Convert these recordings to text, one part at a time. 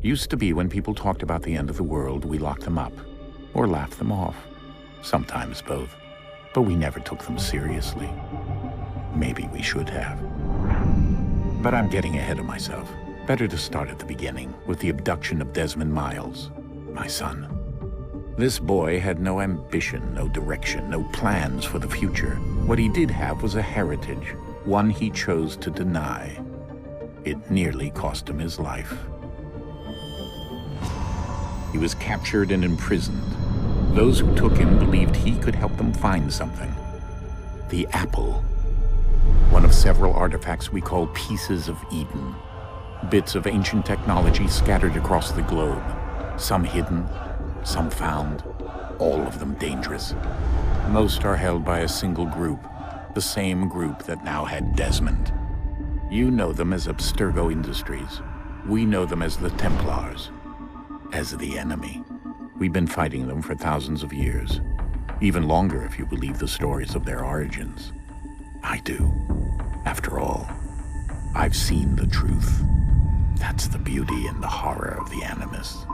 Used to be when people talked about the end of the world, we locked them up, or laughed them off. Sometimes both. But we never took them seriously. Maybe we should have. But I'm getting ahead of myself. Better to start at the beginning, with the abduction of Desmond Miles, my son. This boy had no ambition, no direction, no plans for the future. What he did have was a heritage, one he chose to deny. It nearly cost him his life. He was captured and imprisoned. Those who took him believed he could help them find something. The apple. One of several artifacts we call pieces of Eden. Bits of ancient technology scattered across the globe. Some hidden, some found, all of them dangerous. Most are held by a single group, the same group that now had Desmond. You know them as Abstergo Industries. We know them as the Templars, as the enemy. We've been fighting them for thousands of years, even longer if you believe the stories of their origins. I do. After all, I've seen the truth. That's the beauty and the horror of the Animus.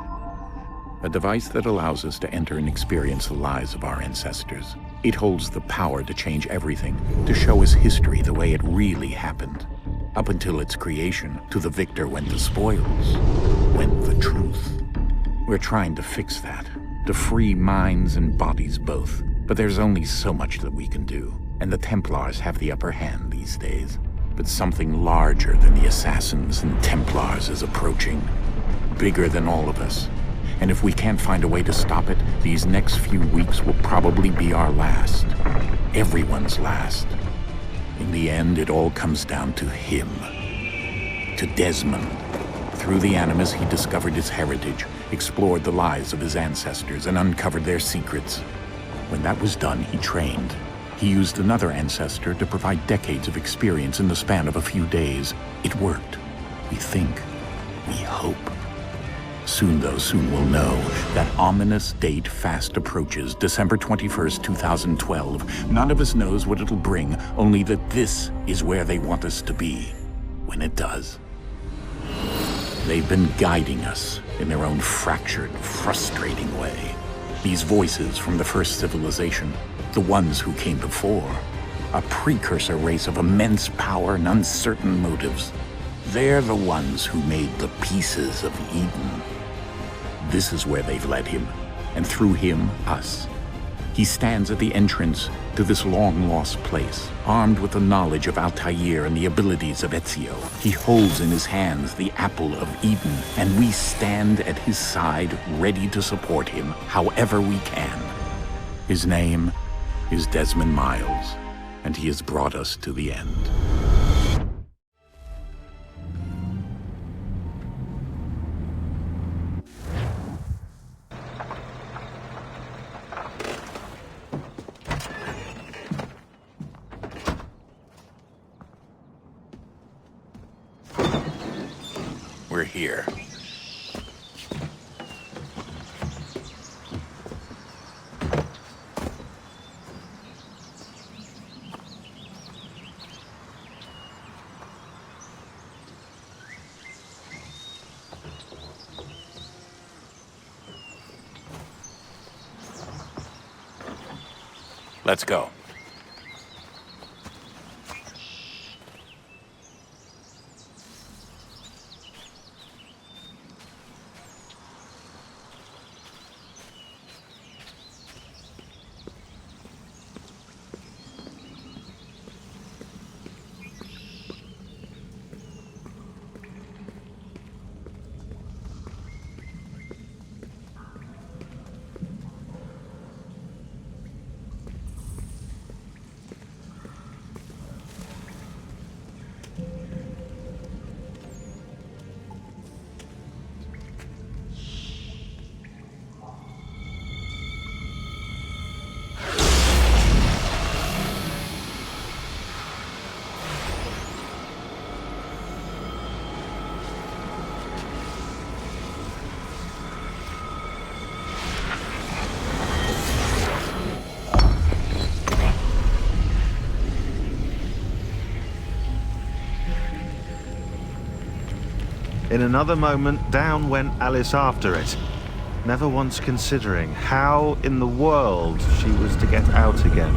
A device that allows us to enter and experience the lives of our ancestors. It holds the power to change everything, to show us history the way it really happened. Up until its creation, to the victor went the spoils, went the truth. We're trying to fix that, to free minds and bodies both. But there's only so much that we can do, and the Templars have the upper hand these days. But something larger than the Assassins and Templars is approaching, bigger than all of us. And if we can't find a way to stop it, these next few weeks will probably be our last. Everyone's last. In the end, it all comes down to him. To Desmond. Through the Animus, he discovered his heritage, explored the lives of his ancestors, and uncovered their secrets. When that was done, he trained. He used another ancestor to provide decades of experience in the span of a few days. It worked. We think. We hope. Soon, though, soon we'll know. That ominous date fast approaches, December 21st, 2012. None of us knows what it'll bring, only that this is where they want us to be, when it does. They've been guiding us in their own fractured, frustrating way. These voices from the first civilization, the ones who came before, a precursor race of immense power and uncertain motives. They're the ones who made the pieces of Eden. This is where they've led him, and through him, us. He stands at the entrance to this long-lost place, armed with the knowledge of Altair and the abilities of Ziio. He holds in his hands the apple of Eden, and we stand at his side, ready to support him however we can. His name is Desmond Miles, and he has brought us to the end. We're here. Let's go. In another moment, down went Alice after it, never once considering how in the world she was to get out again.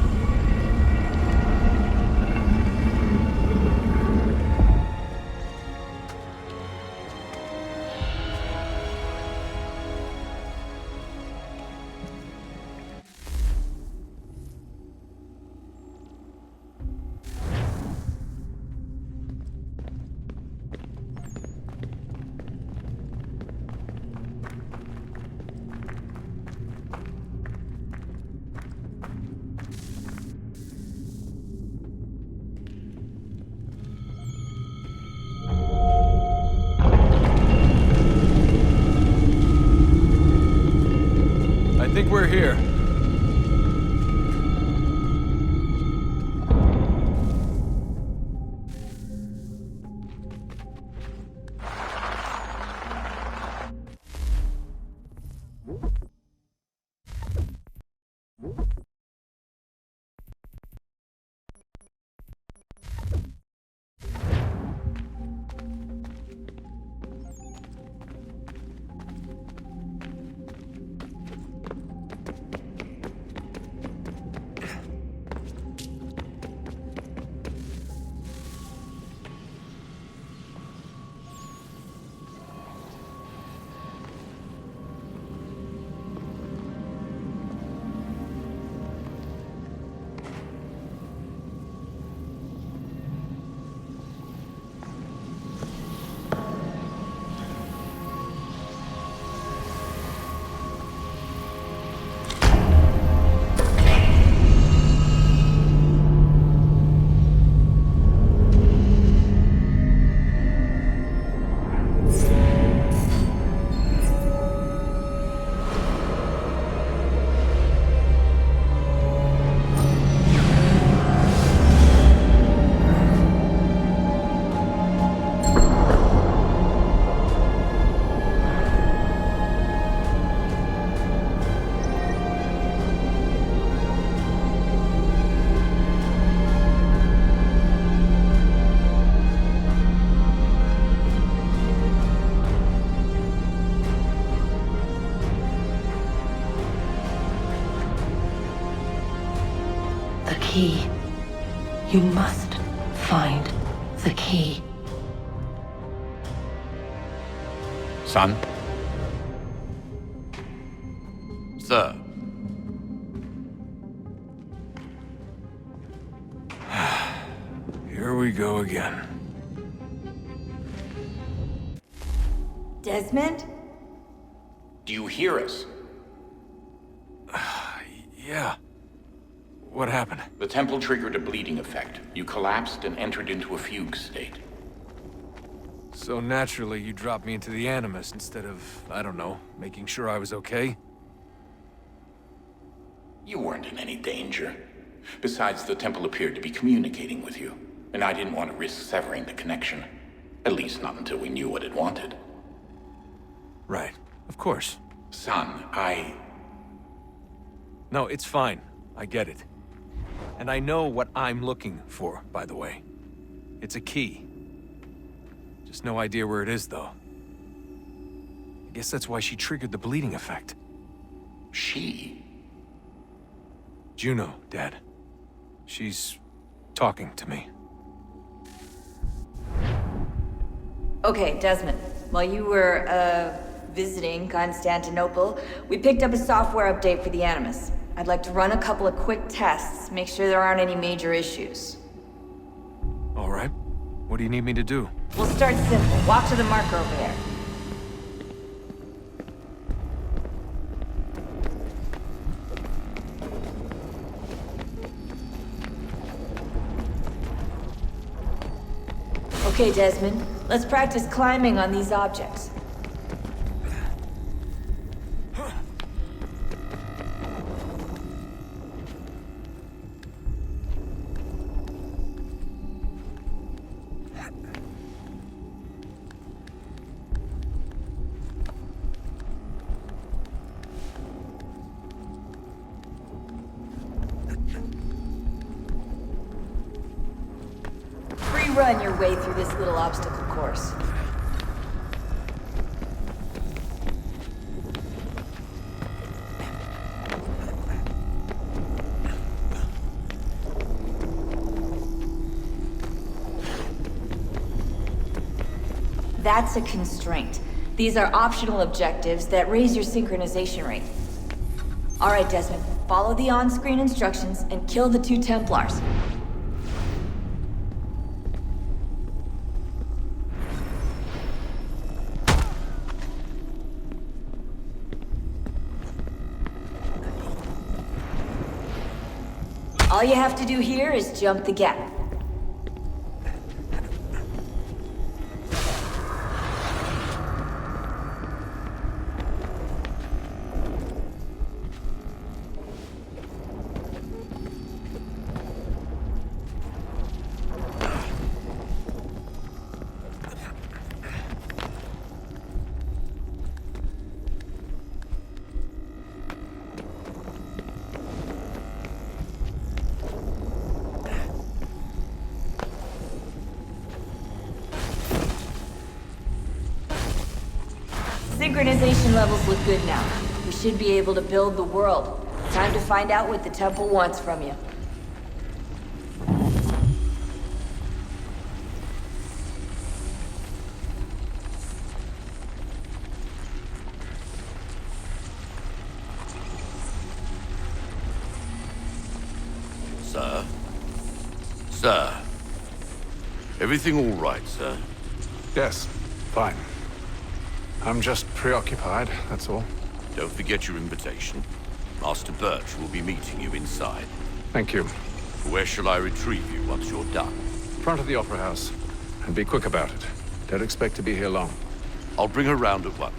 I think we're here. Key. You must find the key. Son? Sir. Here we go again. Desmond? Do you hear us? Yeah. What happened? The temple triggered a bleeding effect. You collapsed and entered into a fugue state. So naturally, you dropped me into the Animus instead of, I don't know, making sure I was okay? You weren't in any danger. Besides, the temple appeared to be communicating with you, and I didn't want to risk severing the connection. At least not until we knew what it wanted. Right. Of course. Son, No, it's fine. I get it. And I know what I'm looking for, by the way. It's a key. Just no idea where it is, though. I guess that's why she triggered the bleeding effect. She? Juno, Dad. She's talking to me. Okay, Desmond. While you were, visiting Constantinople, we picked up a software update for the Animus. I'd like to run a couple of quick tests, make sure there aren't any major issues. All right. What do you need me to do? We'll start simple. Walk to the marker over there. Okay, Desmond. Let's practice climbing on these objects. Run your way through this little obstacle course. That's a constraint. These are optional objectives that raise your synchronization rate. Alright, Desmond. Follow the on-screen instructions and kill the 2 Templars. All you have to do here is jump the gap. Synchronization levels look good now. We should be able to build the world. Time to find out what the temple wants from you. Sir? Sir? Everything all right, sir? Yes, fine. I'm just preoccupied, that's all. Don't forget your invitation. Master Birch will be meeting you inside. Thank you. Where shall I retrieve you once you're done? Front of the Opera House. And be quick about it. Don't expect to be here long. I'll bring her round at once.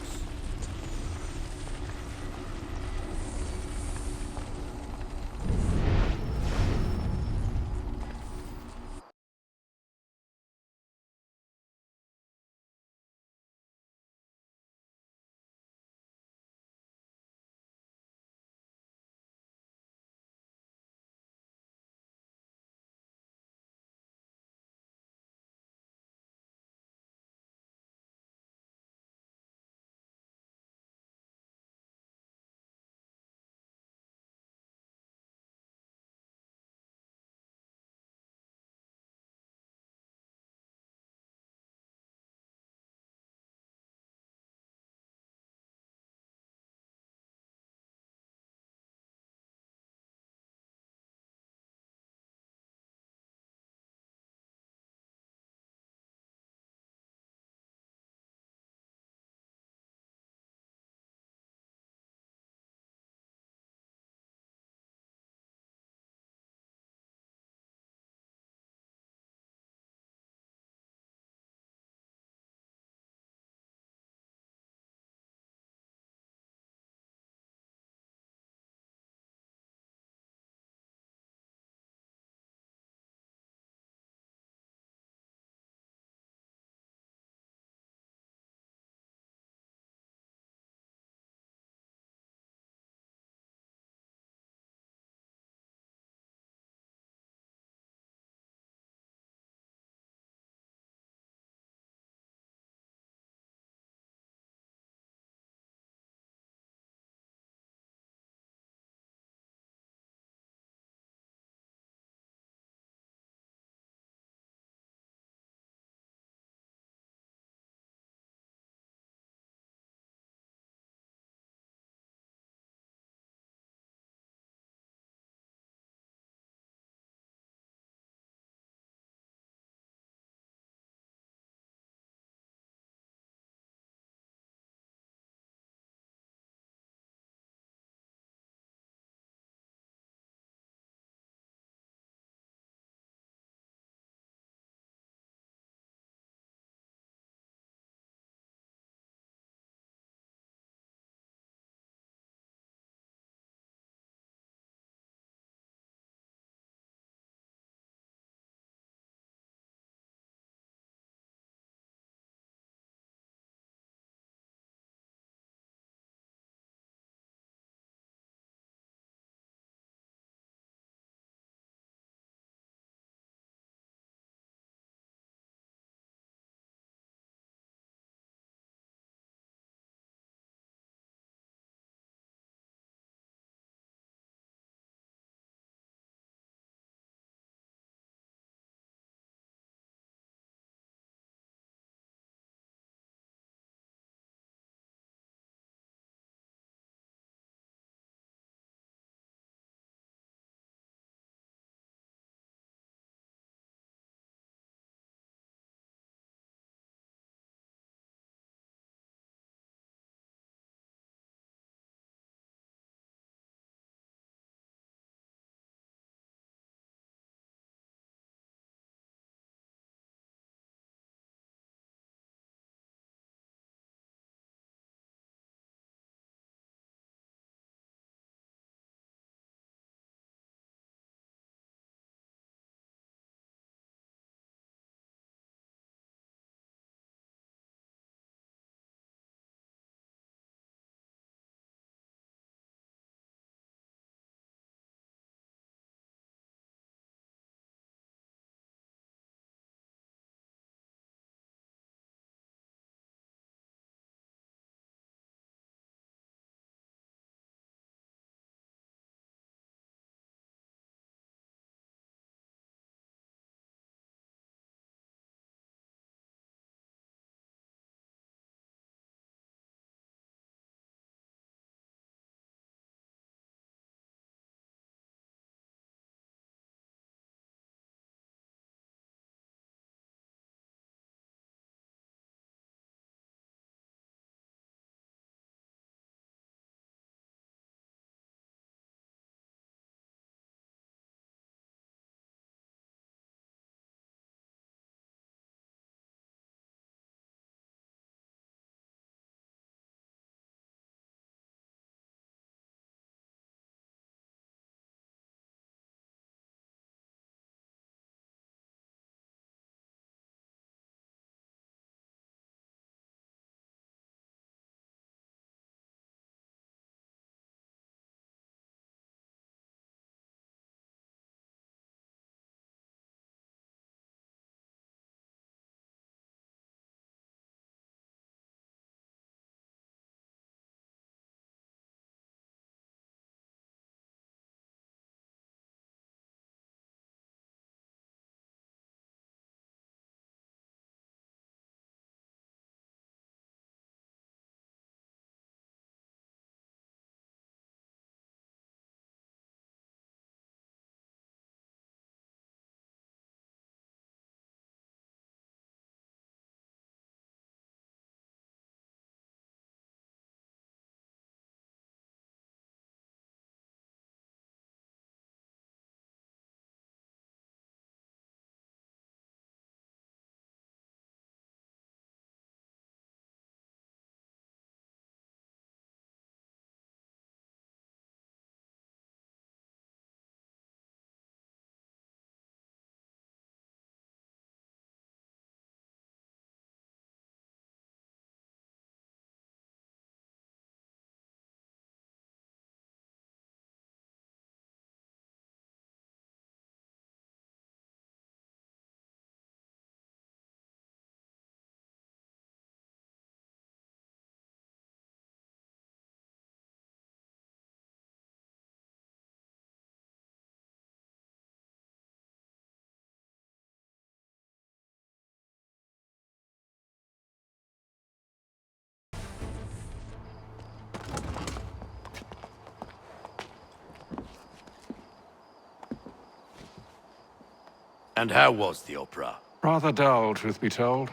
And how was the opera? Rather dull, truth be told.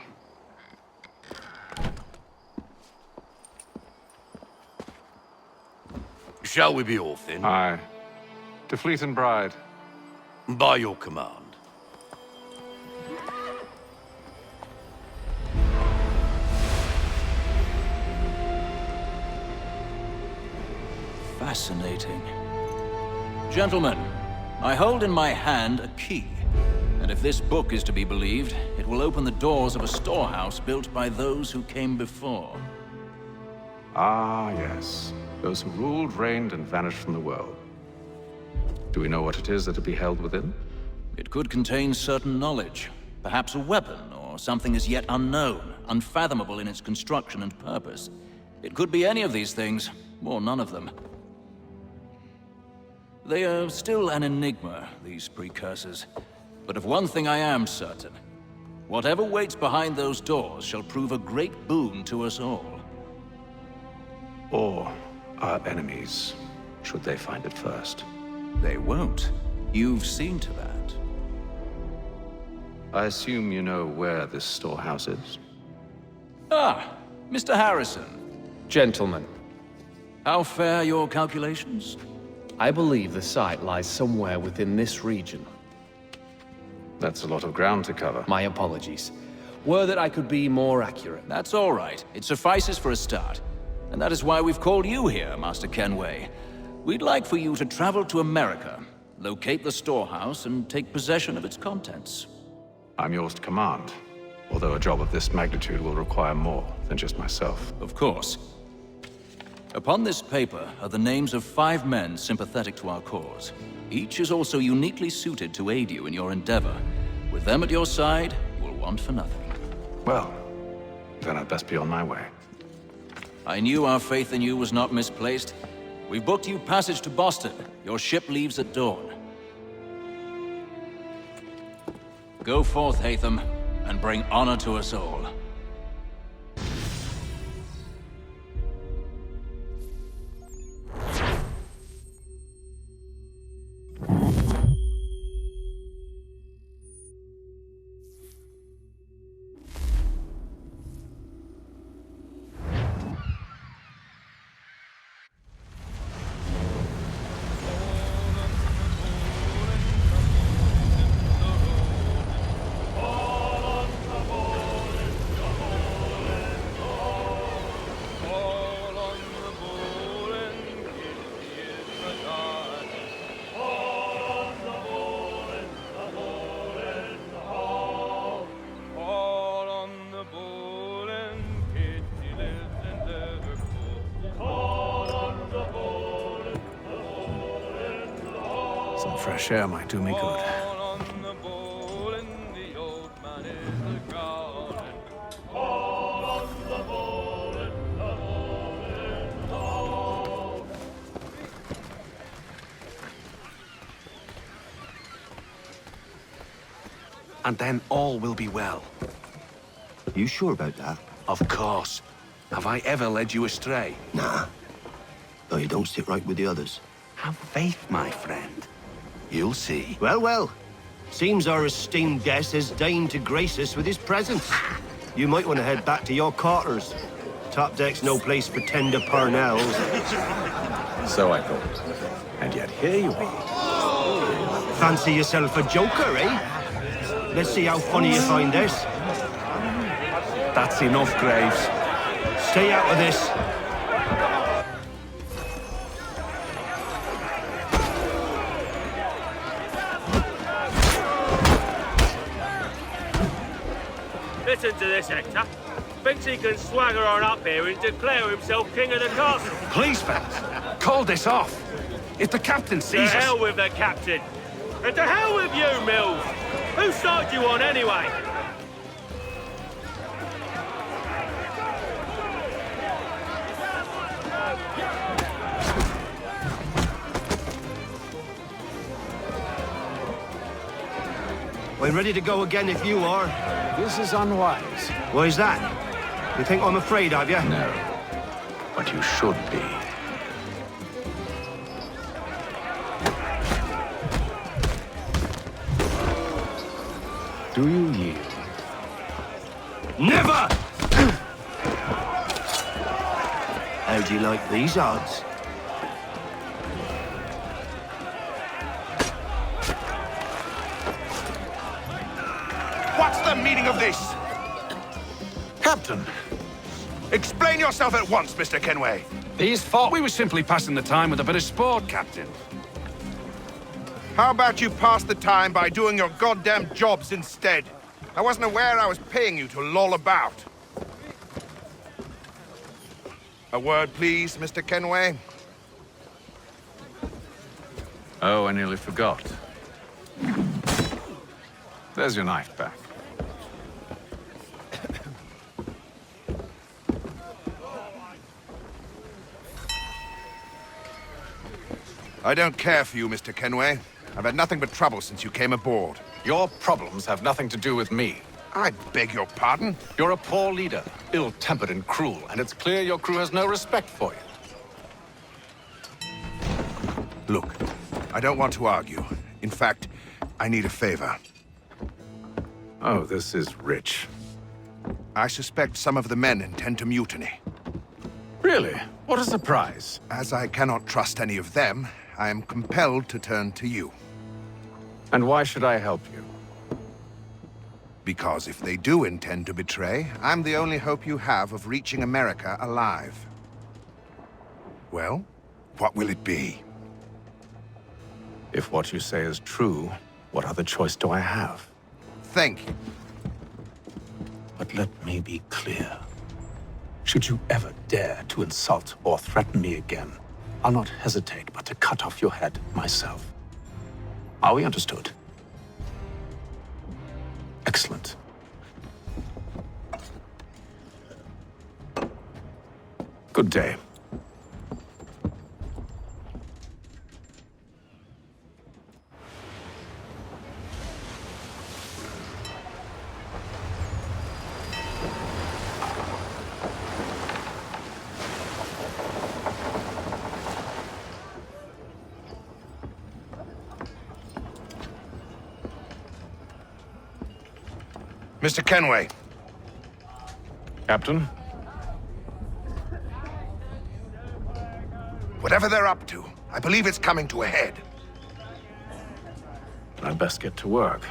Shall we be off then? Aye. To Fleet and Bride. By your command. Fascinating. Gentlemen, I hold in my hand a key. And if this book is to be believed, it will open the doors of a storehouse built by those who came before. Ah, yes. Those who ruled, reigned, and vanished from the world. Do we know what it is that will be held within? It could contain certain knowledge. Perhaps a weapon, or something as yet unknown, unfathomable in its construction and purpose. It could be any of these things, or none of them. They are still an enigma, these precursors. But of one thing I am certain. Whatever waits behind those doors shall prove a great boon to us all. Or our enemies, should they find it first. They won't. You've seen to that. I assume you know where this storehouse is? Ah, Mr. Harrison. Gentlemen, How fare your calculations? I believe the site lies somewhere within this region. That's a lot of ground to cover. My apologies. Were that I could be more accurate. That's all right. It suffices for a start. And that is why we've called you here, Master Kenway. We'd like for you to travel to America, locate the storehouse, and take possession of its contents. I'm yours to command, although a job of this magnitude will require more than just myself. Of course. Upon this paper are the names of 5 men sympathetic to our cause. Each is also uniquely suited to aid you in your endeavor. With them at your side, you will want for nothing. Well, then I'd best be on my way. I knew our faith in you was not misplaced. We've booked you passage to Boston. Your ship leaves at dawn. Go forth, Hatham, and bring honor to us all. Some fresh air might do me good. And then all will be well. You sure about that? Of course. Have I ever led you astray? Nah. Though you don't sit right with the others. Have faith, my friend. You'll see. Well, well. Seems our esteemed guest has deigned to grace us with his presence. You might want to head back to your quarters. Top deck's no place for tender parnells. So I thought. And yet here you are. Fancy yourself a joker, eh? Let's see how funny you find this. That's enough, Graves. Stay out of this. Listen to this, Hector. Thinks he can swagger on up here and declare himself king of the castle. Please, fellas, call this off. If the captain To sees us... hell with the captain. And to hell with you, Mills. Whose side you on, anyway? I'm ready to go again if you are. This is unwise. Why is that? You think I'm afraid of you? No. But you should be. Do you yield? Never! How do you like these odds? What's the meaning of this? Captain, explain yourself at once, Mr. Kenway. These thought we were simply passing the time with a bit of sport, Captain. How about you pass the time by doing your goddamn jobs instead? I wasn't aware I was paying you to loll about. A word, please, Mr. Kenway. Oh, I nearly forgot. There's your knife back. I don't care for you, Mr. Kenway. I've had nothing but trouble since you came aboard. Your problems have nothing to do with me. I beg your pardon? You're a poor leader, ill-tempered and cruel, and it's clear your crew has no respect for you. Look, I don't want to argue. In fact, I need a favor. Oh, this is rich. I suspect some of the men intend to mutiny. Really? What a surprise. As I cannot trust any of them, I am compelled to turn to you. And why should I help you? Because if they do intend to betray, I'm the only hope you have of reaching America alive. Well, what will it be? If what you say is true, what other choice do I have? Thank you. But let me be clear. Should you ever dare to insult or threaten me again, I'll not hesitate but to cut off your head myself. Are we understood? Excellent. Good day. Mr. Kenway. Captain? Whatever they're up to, I believe it's coming to a head. I'd best get to work.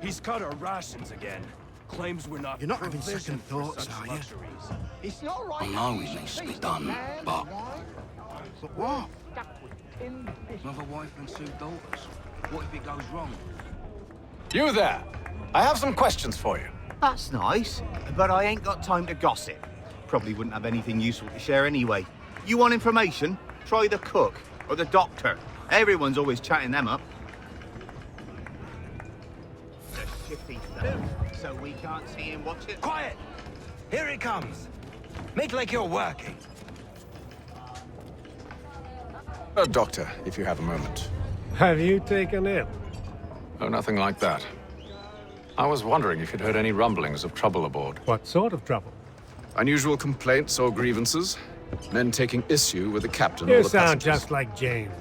He's cut our rations again. Claims we're not. You're not having second thoughts, are you? It's not right. I know it needs to be done, but... But what? Another wife and 2 daughters. What if it goes wrong? You there! I have some questions for you. That's nice, but I ain't got time to gossip. Probably wouldn't have anything useful to share anyway. You want information? Try the cook or the doctor. Everyone's always chatting them up. The shifty stuff, so we can't see him watch it. Quiet! Here it comes. Make like you're working. Doctor, if you have a moment. Have you taken ill? Oh, nothing like that. I was wondering if you'd heard any rumblings of trouble aboard. What sort of trouble? Unusual complaints or grievances? Men taking issue with the captain or You the sound passengers? just like James.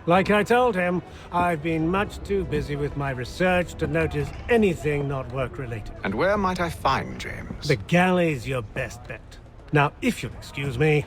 Like I told him, I've been much too busy with my research to notice anything not work-related. And where might I find James? The galley's your best bet. Now, if you'll excuse me...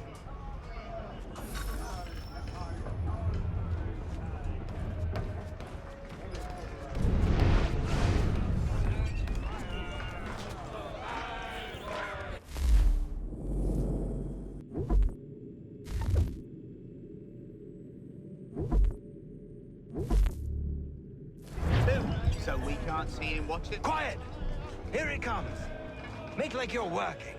So we can't see him watch it. Quiet! Here it comes. Make like you're working.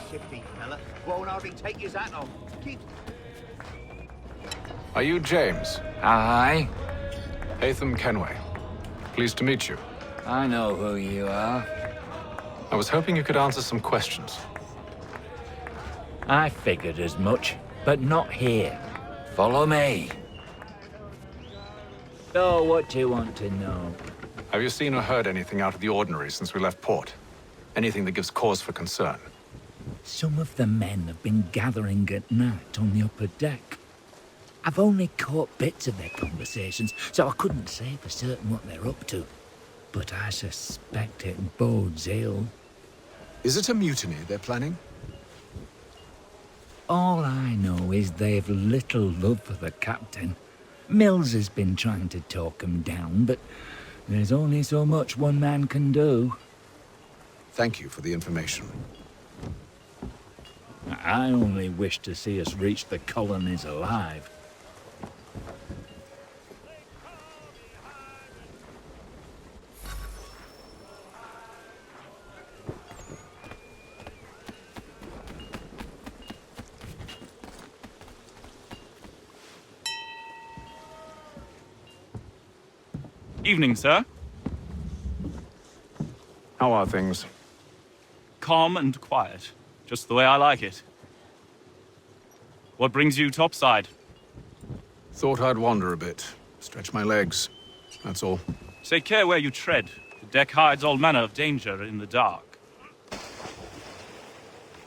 shifty fella. Won't hardly take his hat off. Keep... Are you James? Aye. Haytham Kenway. Pleased to meet you. I know who you are. I was hoping you could answer some questions. I figured as much, but not here. Follow me. So, what do you want to know? Have you seen or heard anything out of the ordinary since we left port? Anything that gives cause for concern? Some of the men have been gathering at night on the upper deck. I've only caught bits of their conversations, so I couldn't say for certain what they're up to. But I suspect it bodes ill. Is it a mutiny they're planning? All I know is they've little love for the captain. Mills has been trying to talk him down, but there's only so much one man can do. Thank you for the information. I only wish to see us reach the colonies alive. Evening, sir. How are things? Calm and quiet. Just the way I like it. What brings you topside? Thought I'd wander a bit. Stretch my legs. That's all. Take care where you tread. The deck hides all manner of danger in the dark.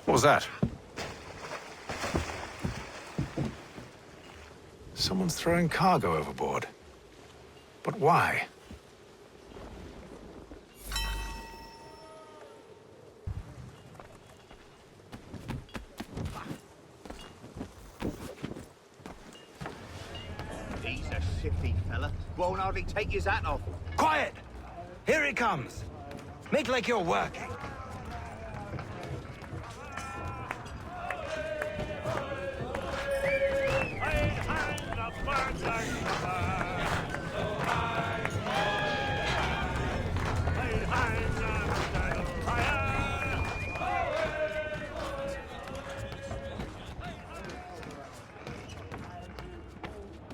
What was that? Someone's throwing cargo overboard. But why? He's a shifty fella. Won't hardly take his hat off. Quiet! Here he comes. Make like you're working.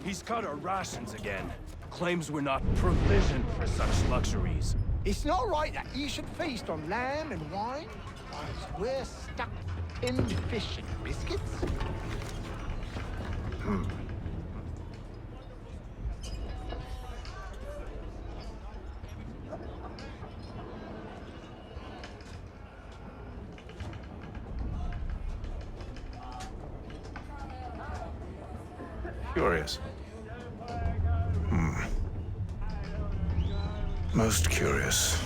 He's cut our rations again. Claims we're not provisioned for such luxuries. It's not right that you should feast on lamb and wine, whilst we're stuck in fish and biscuits. Curious. Most curious.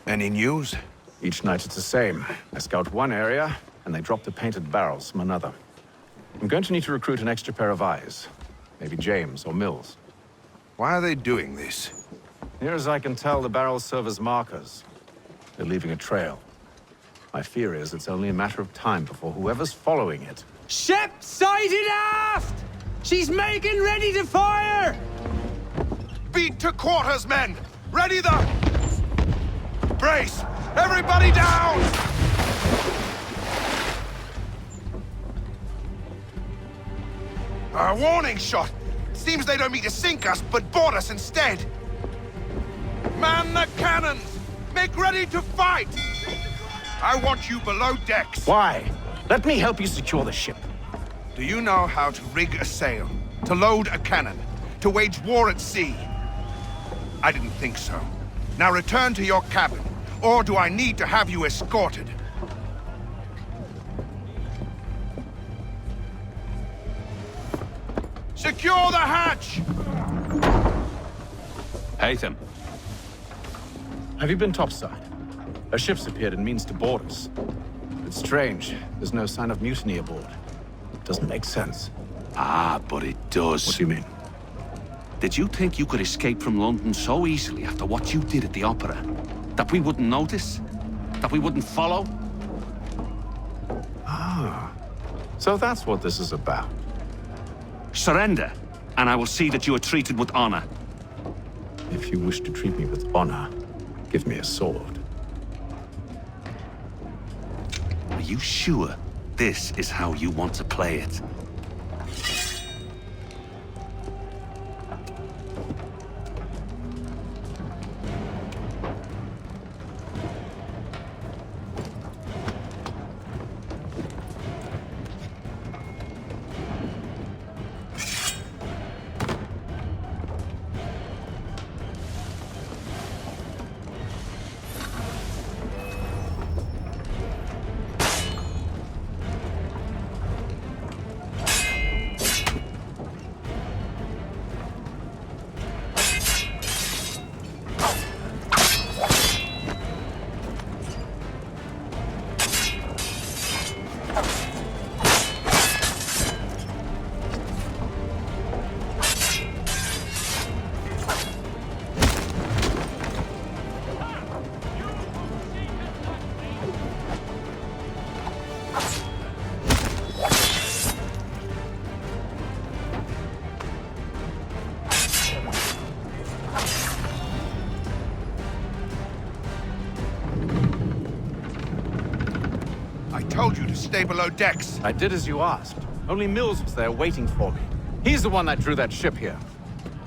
Any news? Each night it's the same. I scout one area, and they drop the painted barrels from another. I'm going to need to recruit an extra pair of eyes. Maybe James or Mills. Why are they doing this? Near as I can tell, the barrels serve as markers. They're leaving a trail. My fear is it's only a matter of time before whoever's following it... Ship sighted aft! She's making ready to fire! Beat to quarters, men! Ready the... Brace! Everybody down! A warning shot! Seems they don't mean to sink us, but board us instead! Man the cannons! Make ready to fight! I want you below decks! Why? Let me help you secure the ship. Do you know how to rig a sail? To load a cannon? To wage war at sea? I didn't think so. Now return to your cabin, or do I need to have you escorted? Secure the hatch! Haytham. Have you been topside? A ship's appeared and means to board us. It's strange. There's no sign of mutiny aboard. Doesn't make sense. Ah, but it does. What do you mean? Did you think you could escape from London so easily after what you did at the opera? That we wouldn't notice? That we wouldn't follow? Ah. So that's what this is about. Surrender, and I will see that you are treated with honor. If you wish to treat me with honor, give me a sword. Are you sure this is how you want to play it? Told you to stay below decks. I did as you asked. Only Mills was there waiting for me. He's the one that drew that ship here.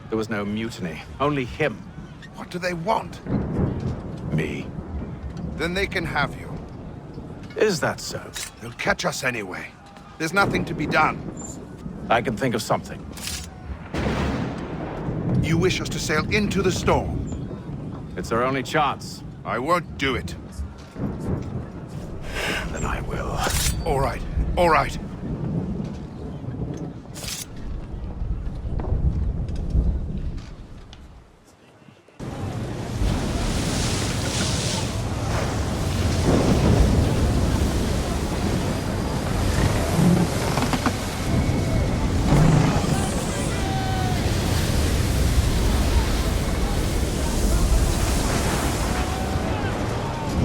There was no mutiny, only him. What do they want? Me. Then they can have you. Is that so? They'll catch us anyway. There's nothing to be done. I can think of something. You wish us to sail into the storm? It's our only chance. I won't do it. Then I will. All right, all right.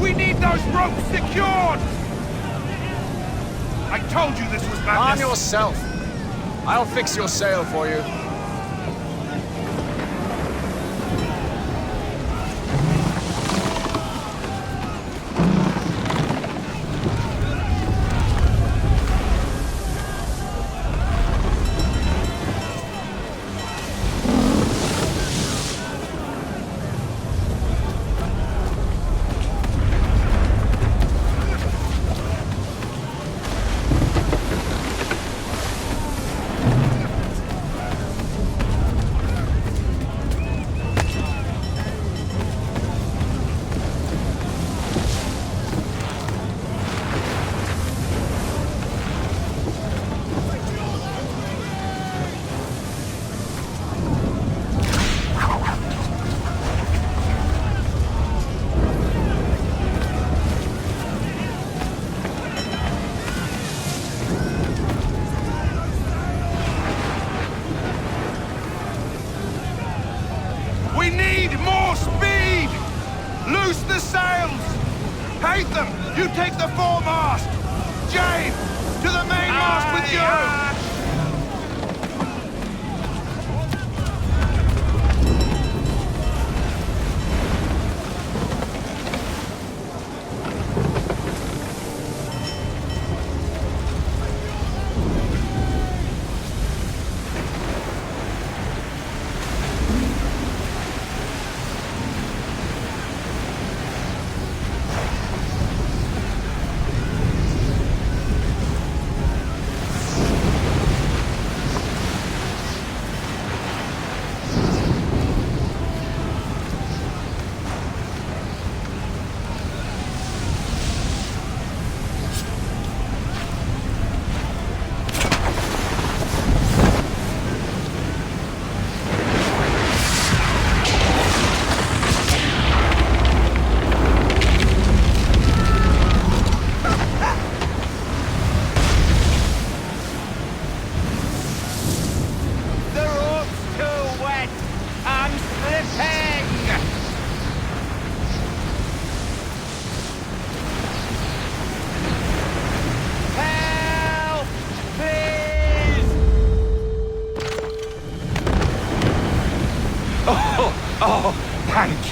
We need those ropes secured! I told you this was madness! Arm yourself. I'll fix your sail for you. We need more speed! Loose the sails! Haytham, you take the foremast! Jane, to the mainmast with you!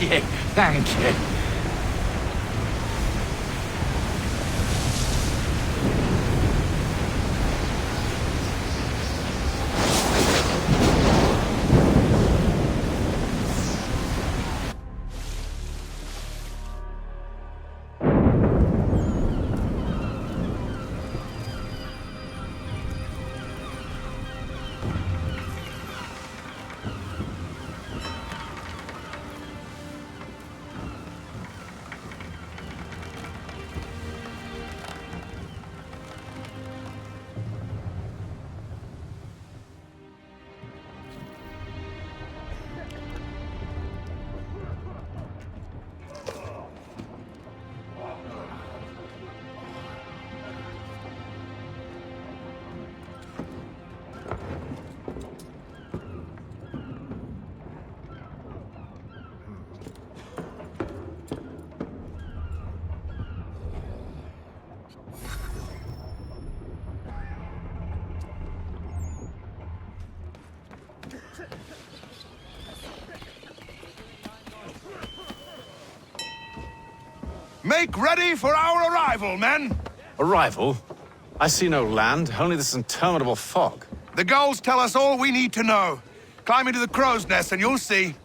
you, thank you. Make ready for our arrival, men! Arrival? I see no land, only this interminable fog. The gulls tell us all we need to know. Climb into the crow's nest and you'll see.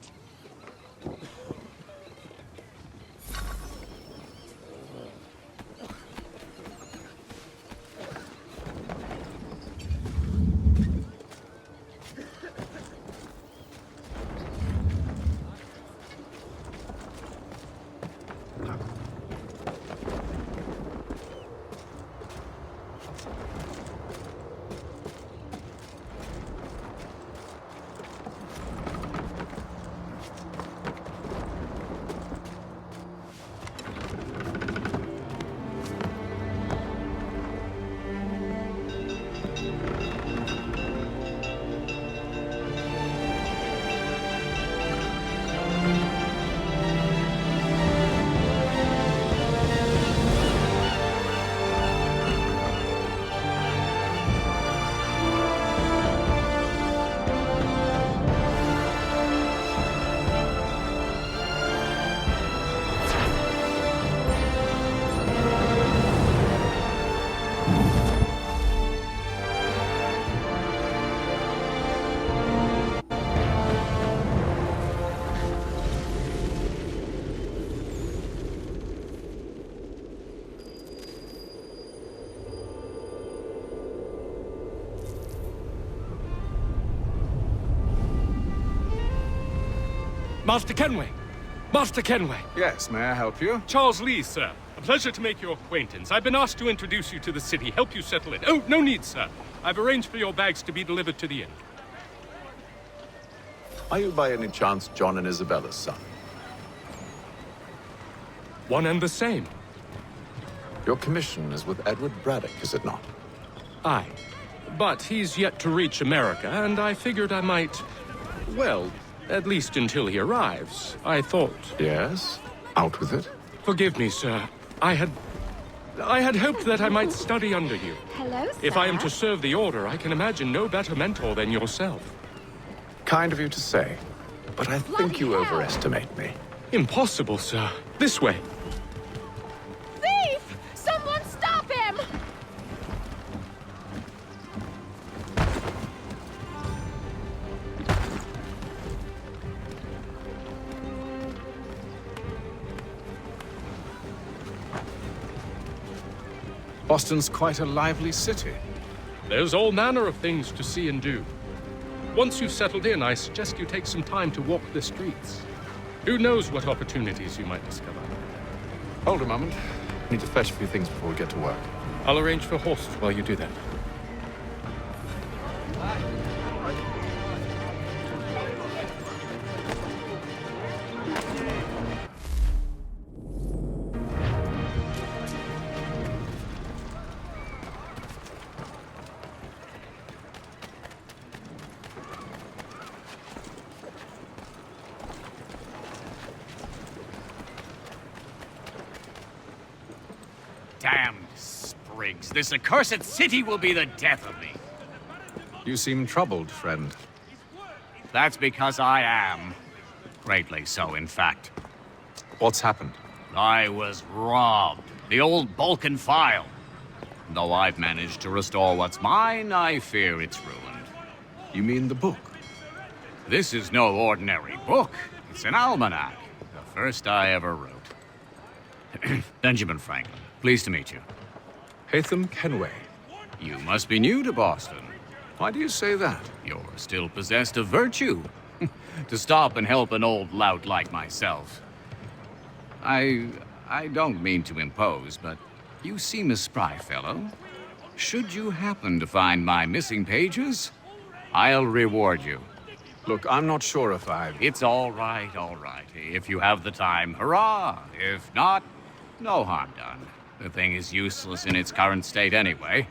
Master Kenway! Master Kenway! Yes, may I help you? Charles Lee, sir. A pleasure to make your acquaintance. I've been asked to introduce you to the city, help you settle in. Oh, no need, sir. I've arranged for your bags to be delivered to the inn. Are you by any chance John and Isabella's son? One and the same. Your commission is with Edward Braddock, is it not? Aye. But he's yet to reach America, and I figured I might... well, at least until he arrives, I thought. Yes? Out with it. Forgive me, sir. I had hoped that I might study under you. Hello, sir. If I am to serve the Order, I can imagine no better mentor than yourself. Kind of you to say, but I think you overestimate me. Impossible, sir. This way. Thief! Someone stop him! Boston's quite a lively city. There's all manner of things to see and do. Once you've settled in, I suggest you take some time to walk the streets. Who knows what opportunities you might discover. Hold a moment. I need to fetch a few things before we get to work. I'll arrange for horses while you do that. Damned sprigs. This accursed city will be the death of me. You seem troubled, friend. That's because I am. Greatly so, in fact. What's happened? I was robbed. The old Balkan file. Though I've managed to restore what's mine, I fear it's ruined. You mean the book? This is no ordinary book. It's an almanac. The first I ever wrote. Benjamin Franklin, pleased to meet you. Haytham Kenway. You must be new to Boston. Why do you say that? You're still possessed of virtue. To stop and help an old lout like myself. I don't mean to impose, but you seem a spry fellow. Should you happen to find my missing pages, I'll reward you. Look, I'm not sure if It's all right, all right. If you have the time, hurrah! If not, no harm done. The thing is useless in its current state anyway.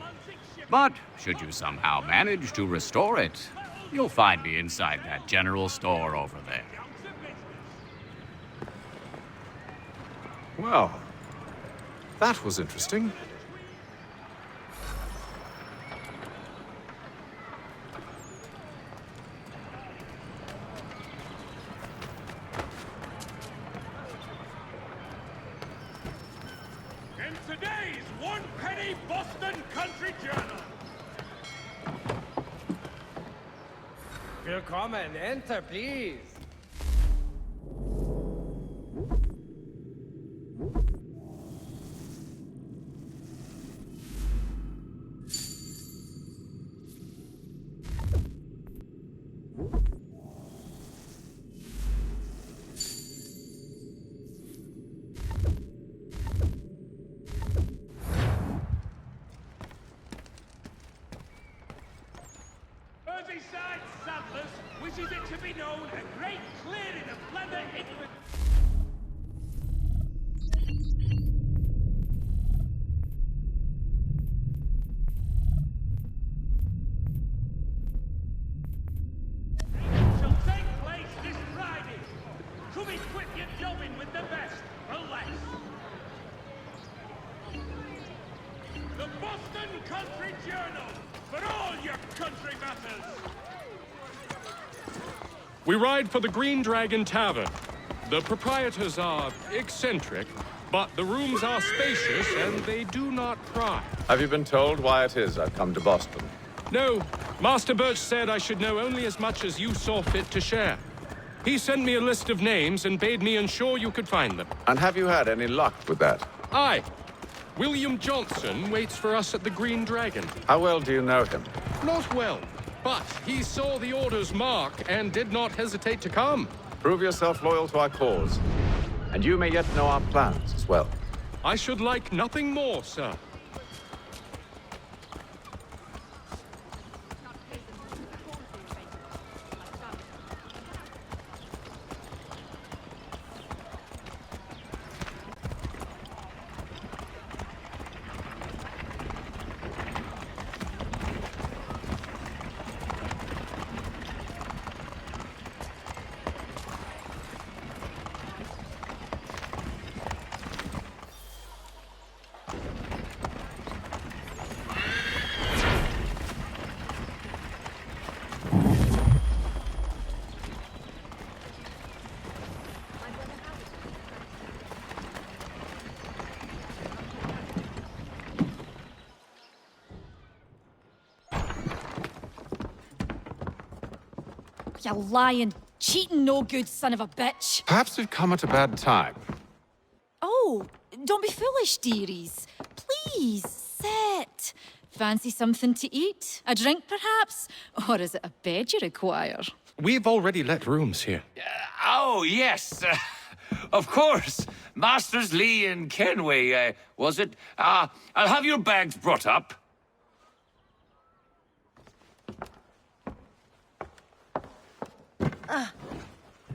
But should you somehow manage to restore it, you'll find me inside that general store over there. Well, that was interesting. In today's one-penny Boston Country Journal. Willkommen, enter, please. Merseyside Saddlers wishes it to be known a great clearing of leather infantry. Shall take place this Friday. Come equip your jobbing with the best for less. The Boston Country Journal for all your country matters. We ride for the Green Dragon Tavern. The proprietors are eccentric, but the rooms are spacious and they do not pry. Have you been told why it is I've come to Boston? No, Master Birch said I should know only as much as you saw fit to share. He sent me a list of names and bade me ensure you could find them. And have you had any luck with that? Aye. William Johnson waits for us at the Green Dragon. How well do you know him? Not well, but he saw the order's mark and did not hesitate to come. Prove yourself loyal to our cause. And you may yet know our plans as well. I should like nothing more, sir. You lying, cheating, no good son of a bitch. Perhaps we've come at a bad time. Oh, don't be foolish, dearies. Please, sit. Fancy something to eat? A drink, perhaps? Or is it a bed you require? We've already let rooms here. Oh, yes. Of course. Masters Lee and Kenway, was it? I'll have your bags brought up.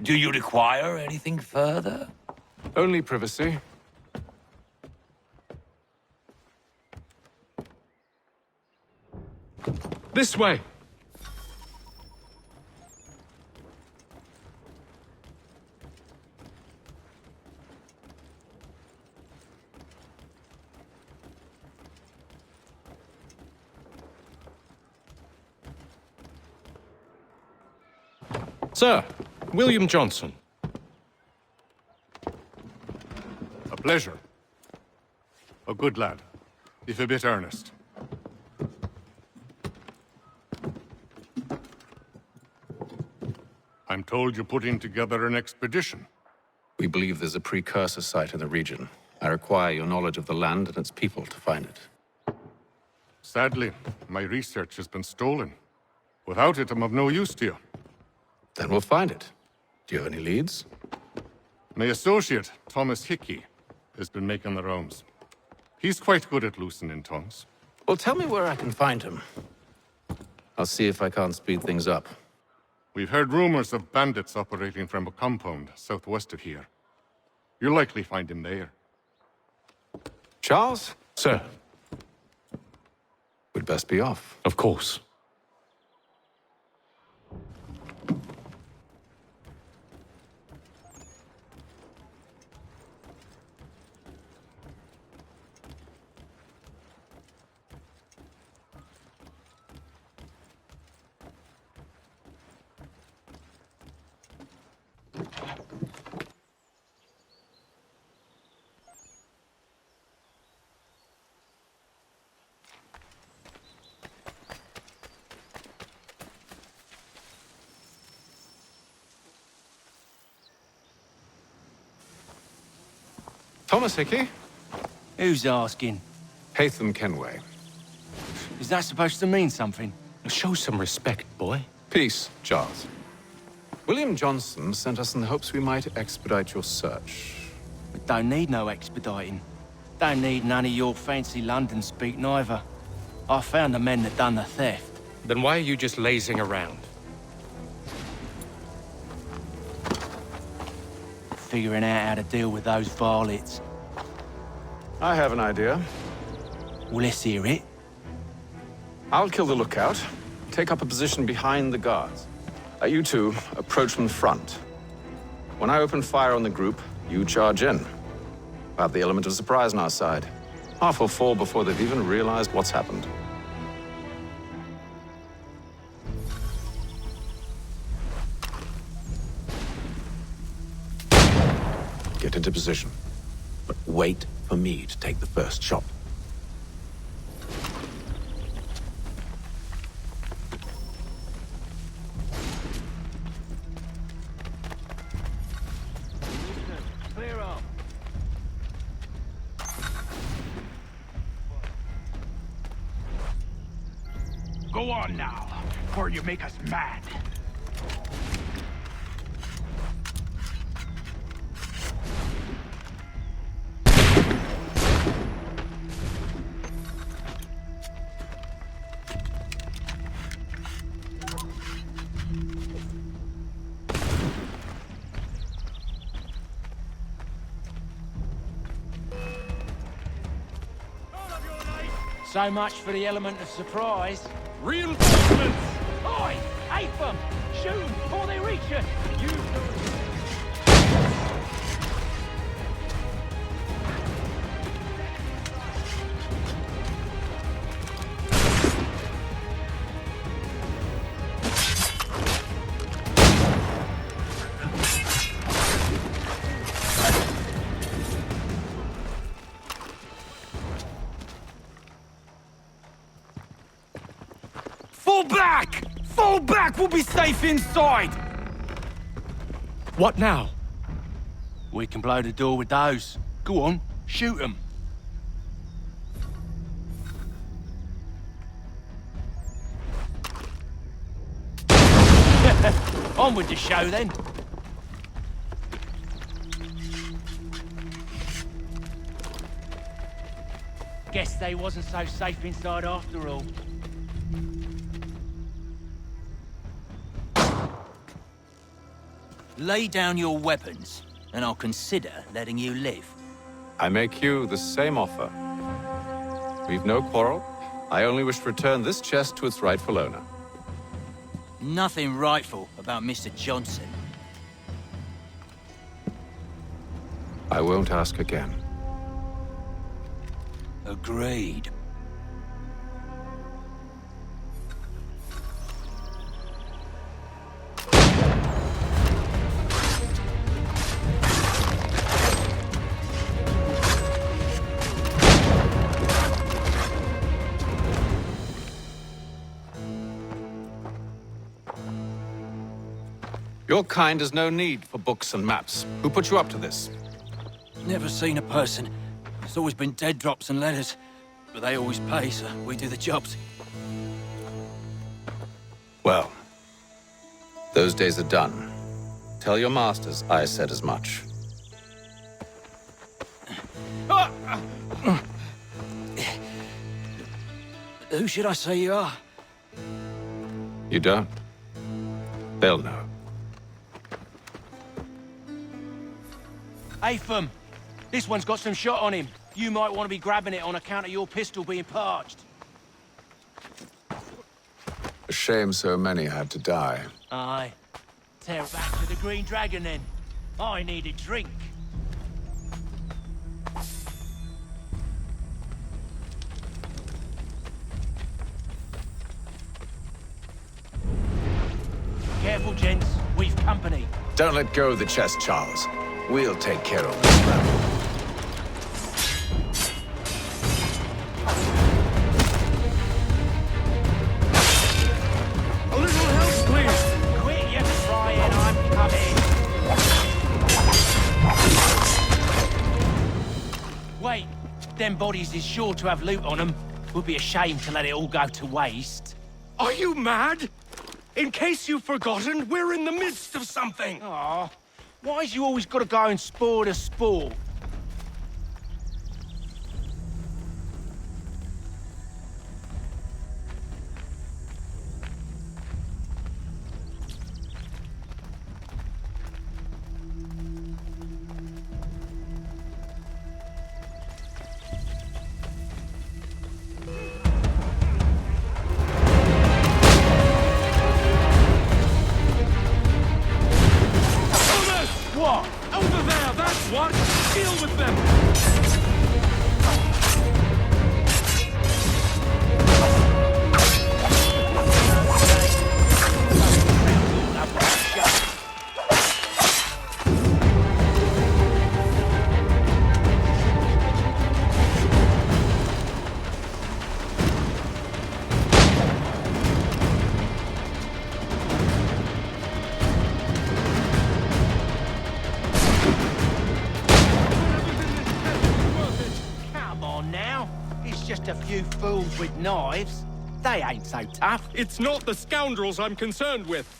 Do you require anything further? Only privacy. This way. Sir, William Johnson. pleasure. A good lad, if a bit earnest. I'm told you're putting together an expedition. We believe there's a precursor site in the region. I require your knowledge of the land and its people to find it. Sadly, my research has been stolen. Without it, I'm of no use to you. Then we'll find it. Do you have any leads? My associate, Thomas Hickey, has been making the rounds. He's quite good at loosening tongues. Well, tell me where I can find him. I'll see if I can't speed things up. We've heard rumors of bandits operating from a compound southwest of here. You'll likely find him there. Charles? Sir. We'd best be off. Of course. Thomas Hickey? Who's asking? Haytham Kenway. Is that supposed to mean something? Show some respect, boy. Peace, Charles. William Johnson sent us in the hopes we might expedite your search. We don't need no expediting. Don't need none of your fancy London speak neither. I found the men that done the theft. Then why are you just lazing around? Figuring out how to deal with those varlets. I have an idea. Well, let's hear it. I'll kill the lookout, take up a position behind the guards. You two approach from the front. When I open fire on the group, you charge in. We'll have the element of surprise on our side. Half will fall before they've even realized what's happened. Get into position, but wait for me to take the first shot. Clear up. Go on now, before you make us mad. So much for the element of surprise. Reinforcements! Oi! Ape them! Shoot them before they reach us! Fall back! Fall back! We'll be safe inside! What now? We can blow the door with those. Go on, shoot them. On with the show then. Guess they wasn't so safe inside after all. Lay down your weapons, and I'll consider letting you live. I make you the same offer. We've no quarrel. I only wish to return this chest to its rightful owner. Nothing rightful about Mr. Johnson. I won't ask again. Agreed. Your kind has no need for books and maps. Who put you up to this? Never seen a person. It's always been dead drops and letters. But they always pay, so we do the jobs. Well, those days are done. Tell your masters I said as much. Who should I say you are? You don't? They'll know. Apham, this one's got some shot on him. You might want to be grabbing it on account of your pistol being parched. A shame so many had to die. Aye. Tear back to the Green Dragon then. I need a drink. Careful, gents. We've company. Don't let go of the chest, Charles. We'll take care of this rebel. A little help, please. Quit your crying, I'm coming. Wait, them bodies is sure to have loot on them. Would be a shame to let it all go to waste. Are you mad? In case you've forgotten, we're in the midst of something. Aw, why's you always gotta go and spore the sport? What? Over there, that's what! Deal with them! Just a few fools with knives. They ain't so tough. It's not the scoundrels I'm concerned with.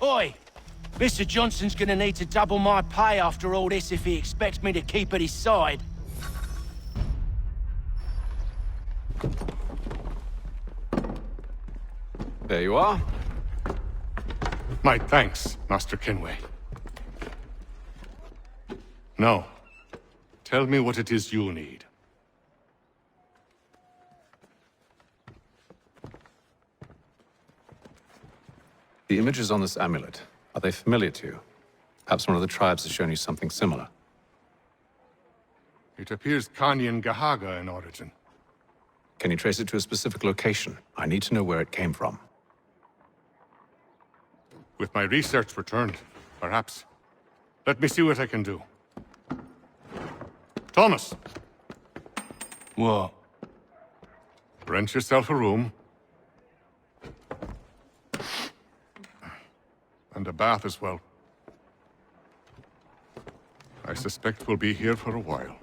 Oi! Mr. Johnson's gonna need to double my pay after all this if he expects me to keep at his side. There you are. My thanks, Master Kenway. Now, tell me what it is you need. The images on this amulet, are they familiar to you? Perhaps one of the tribes has shown you something similar. It appears Kanyan Gahaga in origin. Can you trace it to a specific location? I need to know where it came from. With my research returned, perhaps. Let me see what I can do. Thomas! What? Rent yourself a room. And a bath as well. I suspect we'll be here for a while.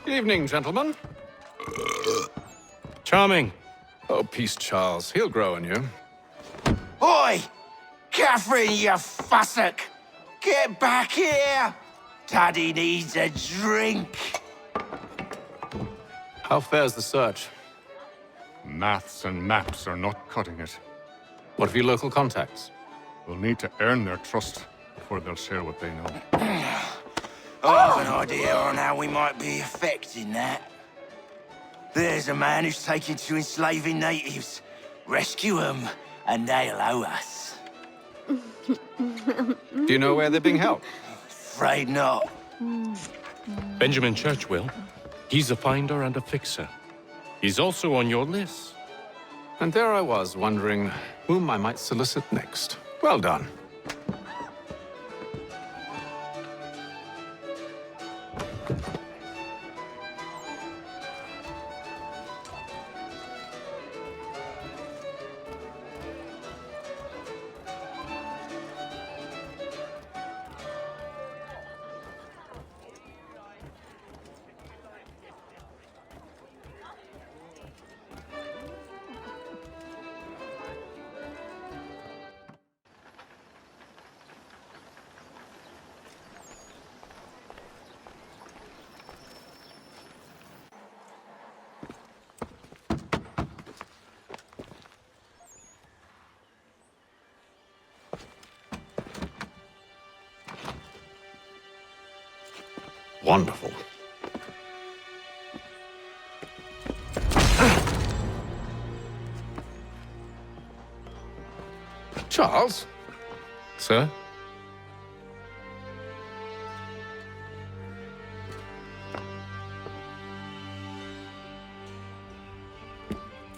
Evening, gentlemen. Charming. Oh, peace, Charles. He'll grow on you. Oi! Catherine, you fussock! Get back here! Daddy needs a drink! How fares the search? Maths and maps are not cutting it. What of your local contacts? We'll need to earn their trust before they'll share what they know. I have an idea on how we might be affecting that. There's a man who's taken to enslaving natives. Rescue them, and they'll owe us. Do you know where they're being held? Afraid not. Benjamin Churchwill. He's a finder and a fixer. He's also on your list. And there I was, wondering whom I might solicit next. Well done. Wonderful. Charles? Sir?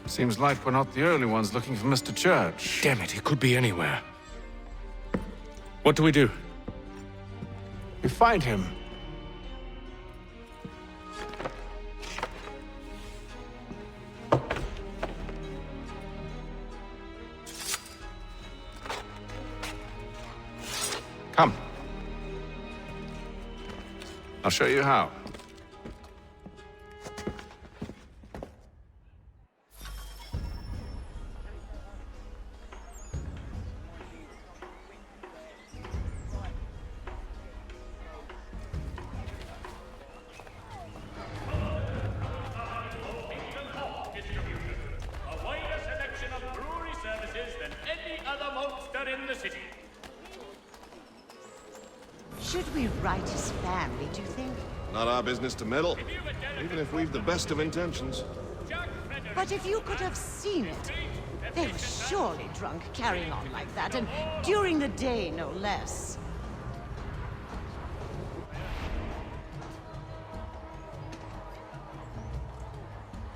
Seems like we're not the only ones looking for Mr. Church. Damn it, he could be anywhere. What do we do? We find him. Come. I'll show you how. A wider selection of brewery services than any other monster in the city. Should we write his family, do you think? Not our business to meddle, even if we've the best of intentions. But if you could have seen it, they were surely drunk carrying on like that, and during the day, no less.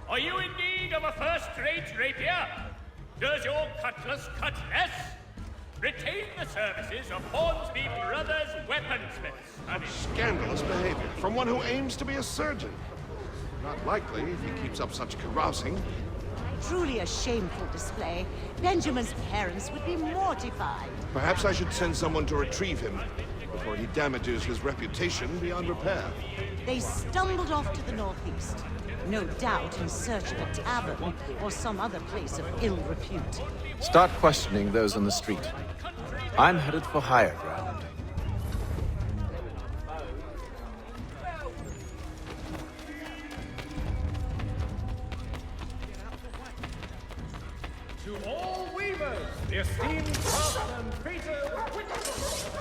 Are you in need of a first-rate rapier? Does your cutlass cut less? Retain the services of Hornsby Brothers Weaponsmiths. Scandalous behavior from one who aims to be a surgeon. Not likely if he keeps up such carousing. Truly a shameful display. Benjamin's parents would be mortified. Perhaps I should send someone to retrieve him before he damages his reputation beyond repair. They stumbled off to the northeast, no doubt in search of a tavern or some other place of ill repute. Start questioning those on the street. I'm headed for higher ground. To all weavers, the esteemed craftsman Peter Whitcomb.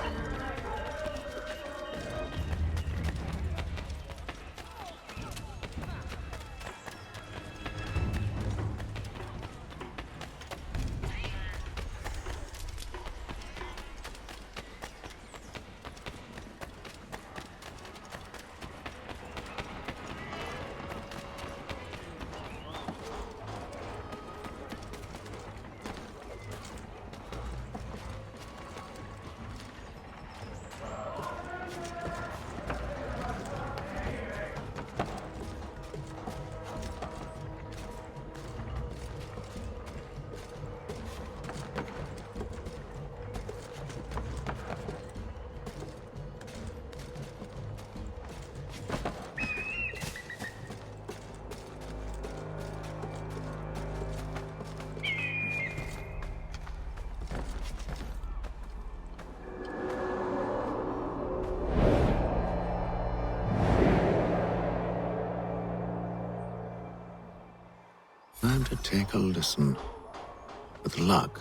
Time to take a listen. With luck,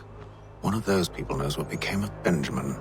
one of those people knows what became of Benjamin.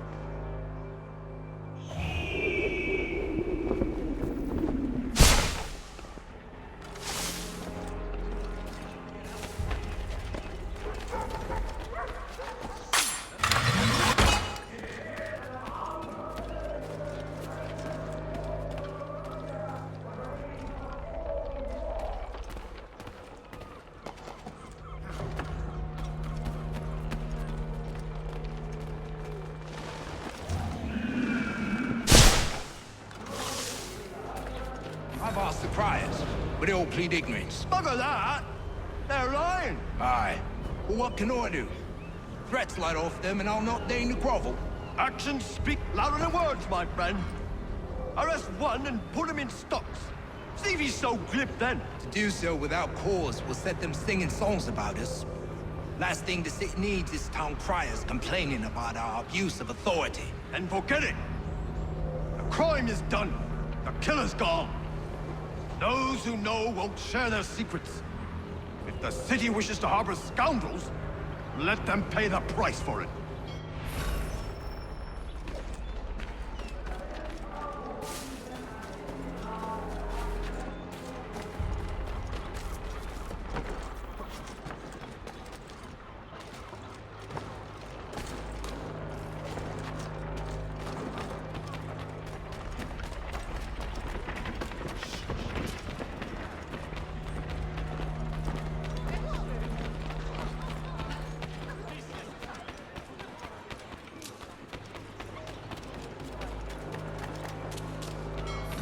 I've asked the criers, but they all plead ignorance. Bugger that! They're lying! Aye. Well, what can I do? Threats light off them and I'll not deign to grovel. Actions speak louder than words, my friend. Arrest one and put him in stocks. See if he's so glib then. To do so without cause will set them singing songs about us. Last thing the city needs is town criers complaining about our abuse of authority. Then forget it. The crime is done. The killer's gone. Those who know won't share their secrets. If the city wishes to harbor scoundrels, let them pay the price for it.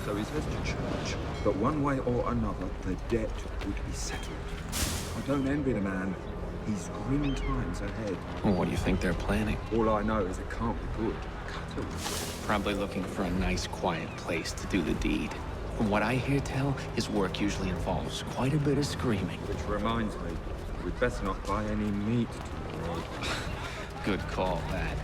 So he says to church, but one way or another, the debt would be settled. I don't envy the man. He's grim times ahead. Well, what do you think they're planning? All I know is it can't be good. Cut away. Probably looking for a nice, quiet place to do the deed. From what I hear tell, his work usually involves quite a bit of screaming. Which reminds me, we'd best not buy any meat tomorrow. Good call, that.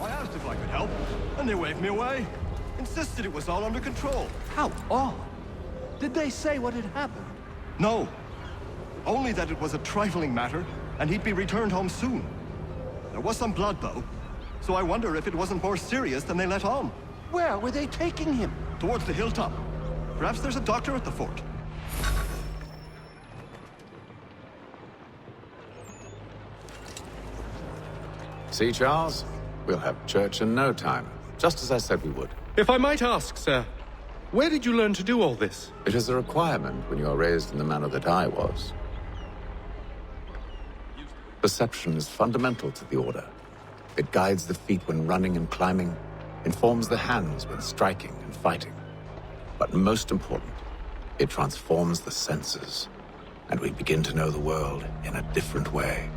I asked if I could help, and they waved me away. Insisted it was all under control. How odd. Did they say what had happened? No. Only that it was a trifling matter, and he'd be returned home soon. There was some blood, though, so I wonder if it wasn't more serious than they let on. Where were they taking him? Towards the hilltop. Perhaps there's a doctor at the fort. See, Charles? We'll have church in no time, just as I said we would. If I might ask, sir, where did you learn to do all this? It is a requirement when you are raised in the manner that I was. Perception is fundamental to the Order. It guides the feet when running and climbing, informs the hands when striking and fighting. But most important, it transforms the senses, and we begin to know the world in a different way.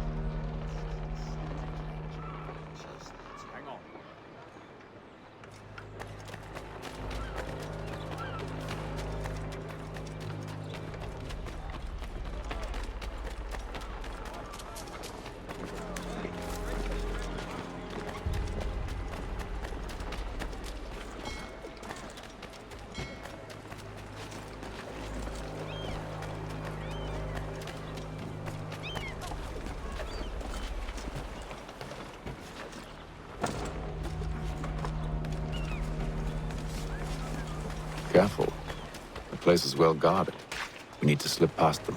Careful. The place is well guarded. We need to slip past them.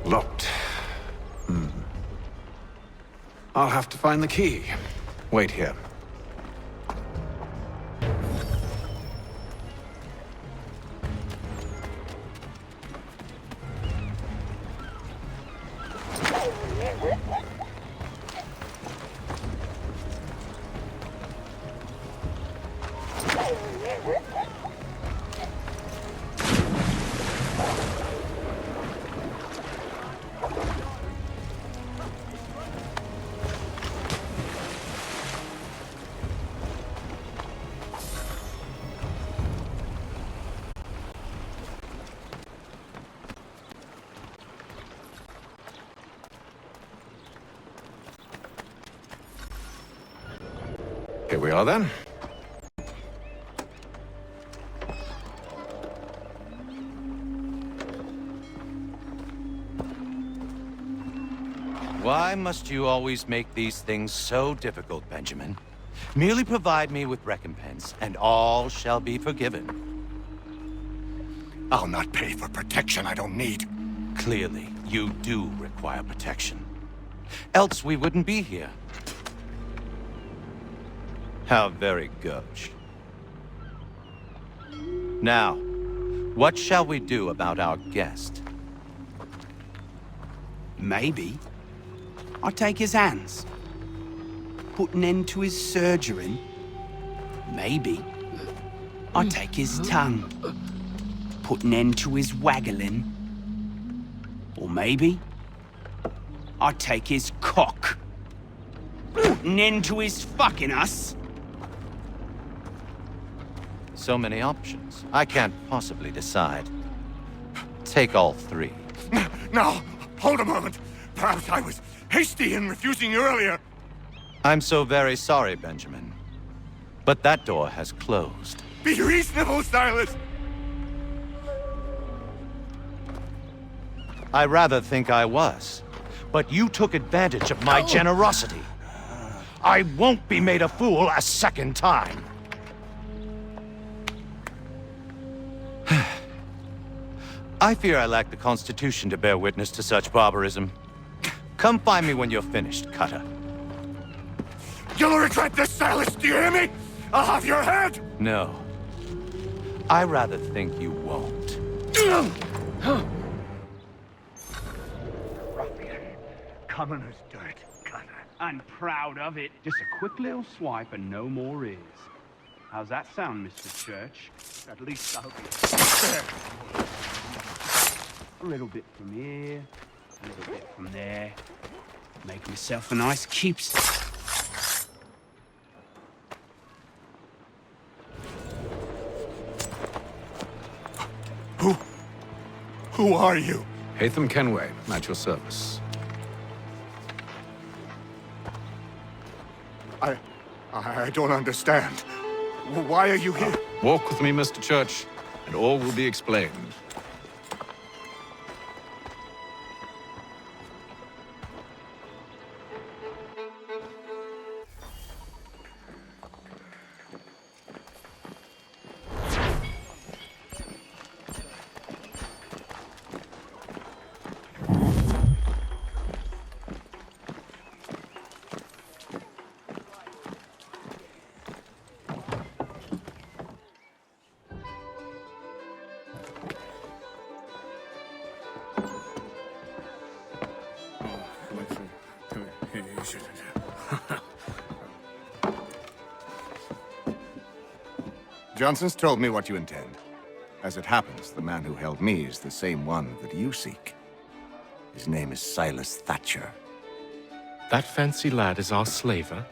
Locked. I'll have to find the key. Wait here. Here we are then. Why must you always make these things so difficult, Benjamin? Merely provide me with recompense, and all shall be forgiven. I'll not pay for protection I don't need. Clearly, you do require protection. Else we wouldn't be here. How very gauche. Now, what shall we do about our guest? Maybe I'll take his hands. Put an end to his surgering. Maybe I'll take his tongue. Put an end to his waggling. Or maybe I'll take his cock. Put an end to his fucking us. So many options. I can't possibly decide. Take all three. No, hold a moment. Perhaps I was hasty in refusing you earlier. I'm so very sorry, Benjamin. But that door has closed. Be reasonable, Silas! I rather think I was. But you took advantage of my generosity. I won't be made a fool a second time. I fear I lack the constitution to bear witness to such barbarism. Come find me when you're finished, Cutter. You'll regret this, Silas, do you hear me? I'll have your head! No. I rather think you won't. Ruffian. Commoner's dirt, Cutter. And proud of it. Just a quick little swipe and no more is. How's that sound, Mr. Church? At least I hope you... A little bit from here, a little bit from there. Make myself a nice keepsake. Who are you? Hatham Kenway, at your service. I don't understand. Why are you here? Walk with me, Mr. Church, and all will be explained. Johnson's told me what you intend. As it happens, the man who held me is the same one that you seek. His name is Silas Thatcher. That fancy lad is our slaver?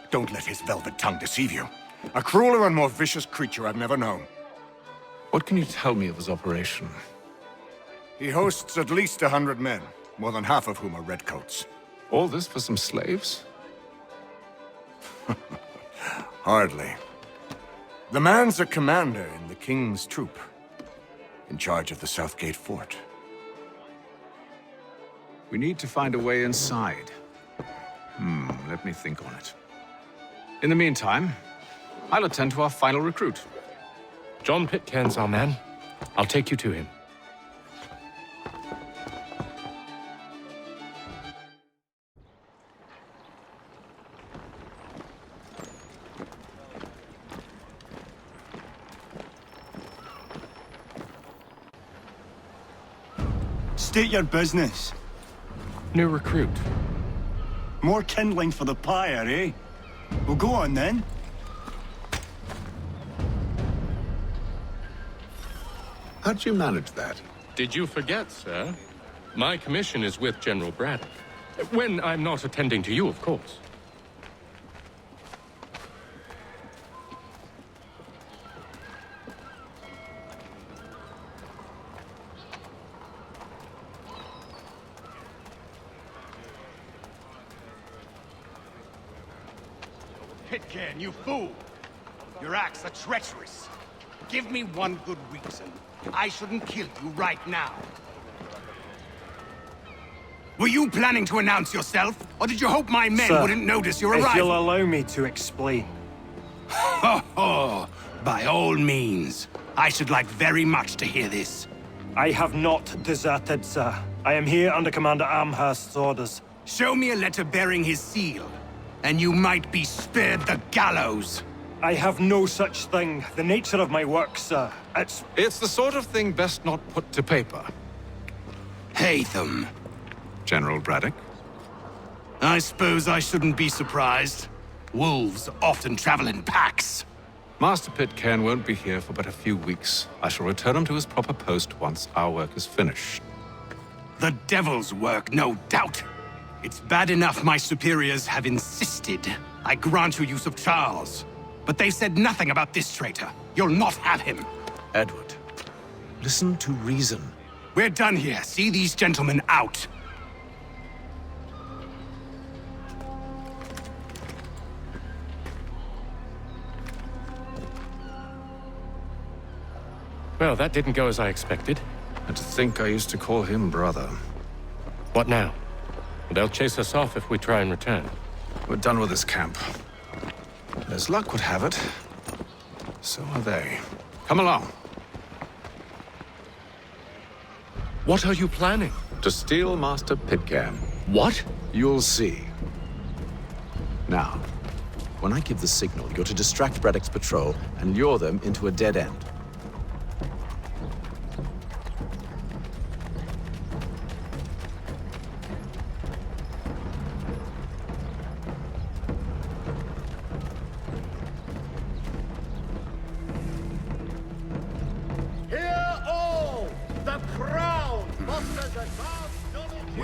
Don't let his velvet tongue deceive you. A crueler and more vicious creature I've never known. What can you tell me of his operation? He hosts at least 100 men, more than half of whom are redcoats. All this for some slaves? Hardly. The man's a commander in the King's troop, in charge of the Southgate Fort. We need to find a way inside. Let me think on it. In the meantime, I'll attend to our final recruit. John Pitcairn's our man. I'll take you to him. State your business. New recruit. More kindling for the pyre, eh? Well, go on then. How'd you manage that? Did you forget, sir? My commission is with General Braddock. When I'm not attending to you, of course. Pitcairn, you fool! Your acts are treacherous. Give me one good reason. I shouldn't kill you right now. Were you planning to announce yourself? Or did you hope my men wouldn't notice your arrival? If you'll allow me to explain. Ho ho! By all means. I should like very much to hear this. I have not deserted, sir. I am here under Commander Amherst's orders. Show me a letter bearing his seal, and you might be spared the gallows. I have no such thing. The nature of my work, sir, It's the sort of thing best not put to paper. Haytham. General Braddock? I suppose I shouldn't be surprised. Wolves often travel in packs. Master Pitcairn won't be here for but a few weeks. I shall return him to his proper post once our work is finished. The devil's work, no doubt. It's bad enough my superiors have insisted I grant you use of Charles. But they said nothing about this traitor. You'll not have him. Edward, listen to reason. We're done here. See these gentlemen out. Well, that didn't go as I expected. And to think I used to call him brother. What now? They'll chase us off if we try and return. We're done with this camp. As luck would have it, so are they. Come along. What are you planning? To steal Master Pitcairn. What? You'll see. Now, when I give the signal, you're to distract Braddock's patrol and lure them into a dead end.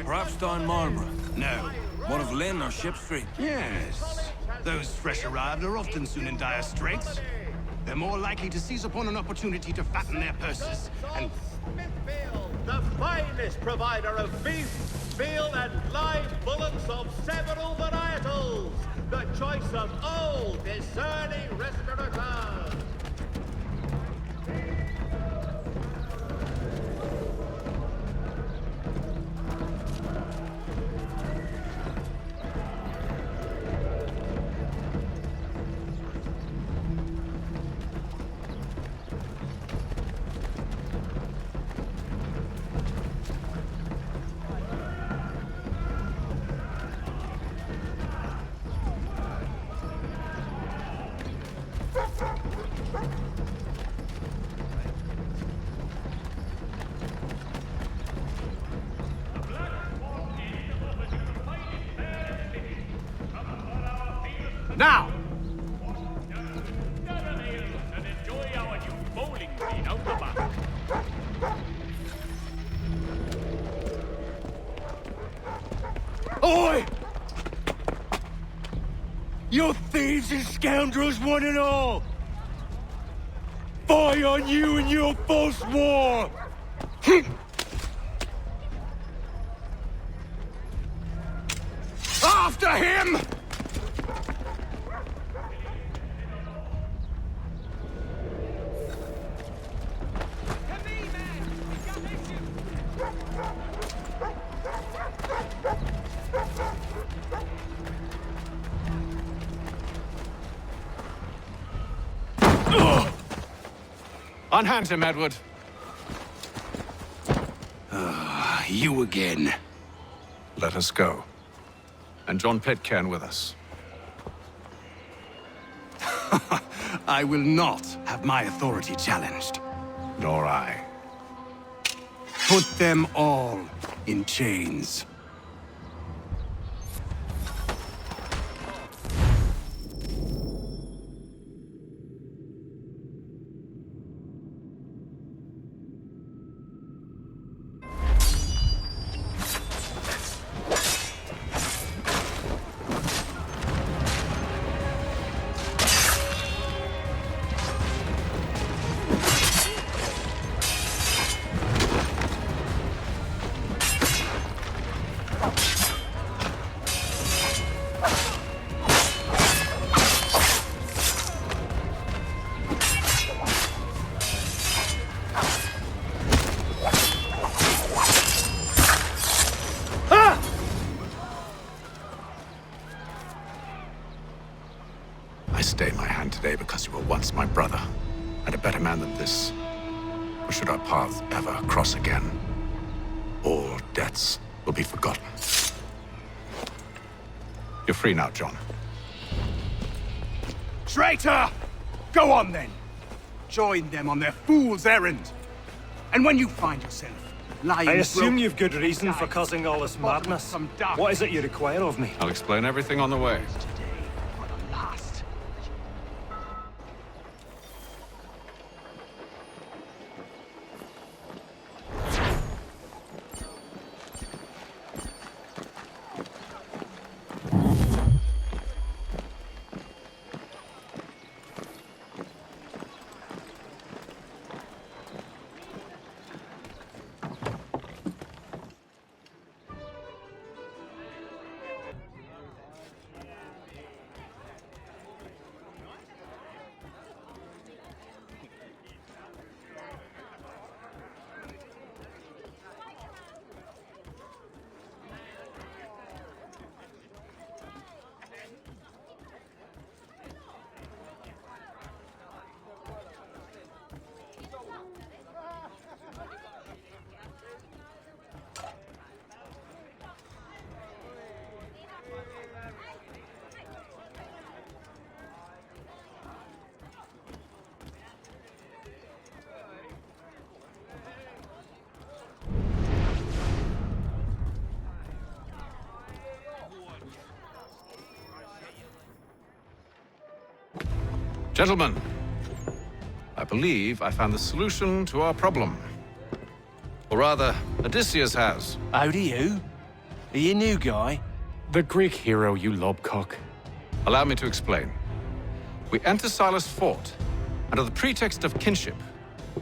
Perhaps down Marlborough? No. One of Lynn or Ship Street? Yes. Those fresh arrived are often soon in dire straits. They're more likely to seize upon an opportunity to fatten their purses and... The finest provider of beef, veal, and live bullocks of several varietals. The choice of old, discerning restaurateurs. Now! Oi! You thieves and scoundrels, one and all! Fie on you and your false war! After him! Unhand him, Edward. You again. Let us go. And John Pitcairn with us. I will not have my authority challenged. Nor I. Put them all in chains. I stay my hand today because you were once my brother, and a better man than this. Or should our paths ever cross again, all debts will be forgotten. You're free now, John. Traitor! Go on then. Join them on their fool's errand. And when you find yourself lying... I assume you've good reason for causing all this madness. What is it you require of me? I'll explain everything on the way. Gentlemen, I believe I found the solution to our problem. Or rather, Odysseus has. How do you? Are you a new guy? The Greek hero, you lobcock. Allow me to explain. We enter Silas' fort, under the pretext of kinship.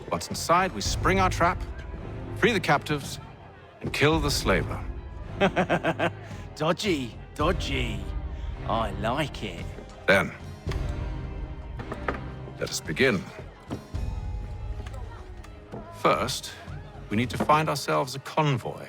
Once inside, we spring our trap, free the captives, and kill the slaver. Dodgy, dodgy. I like it. Then, let us begin. First, we need to find ourselves a convoy.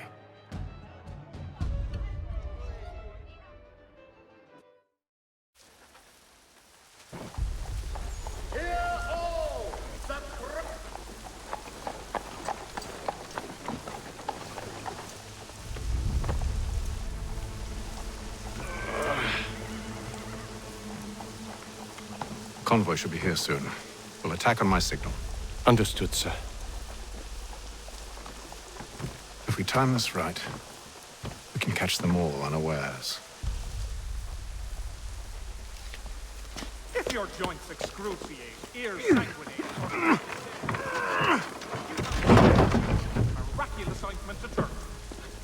Convoy should be here soon. We'll attack on my signal. Understood, sir. If we time this right, we can catch them all unawares. If your joints excruciate, ears sanguinate, miraculous ointment to turn.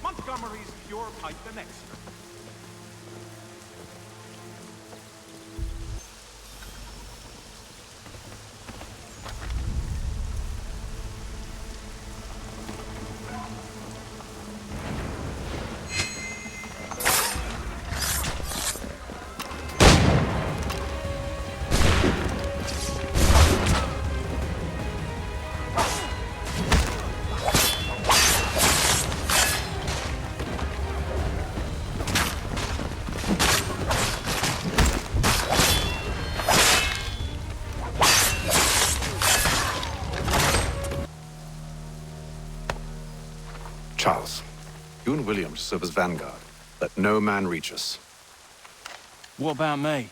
Montgomery's pure pipe the next. Charles, you and William serve as vanguard. Let no man reach us. What about me?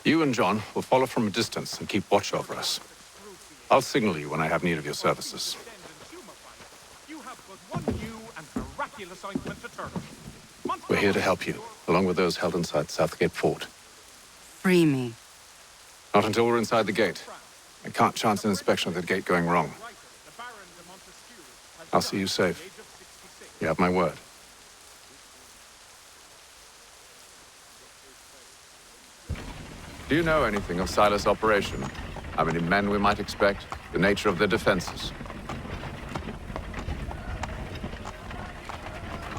You and John will follow from a distance and keep watch over us. I'll signal you when I have need of your services. We're here to help you, along with those held inside Southgate Fort. Free me. Not until we're inside the gate. I can't chance an inspection of the gate going wrong. I'll see you safe. You have my word. Do you know anything of Silas' operation? How many men we might expect? The nature of their defenses?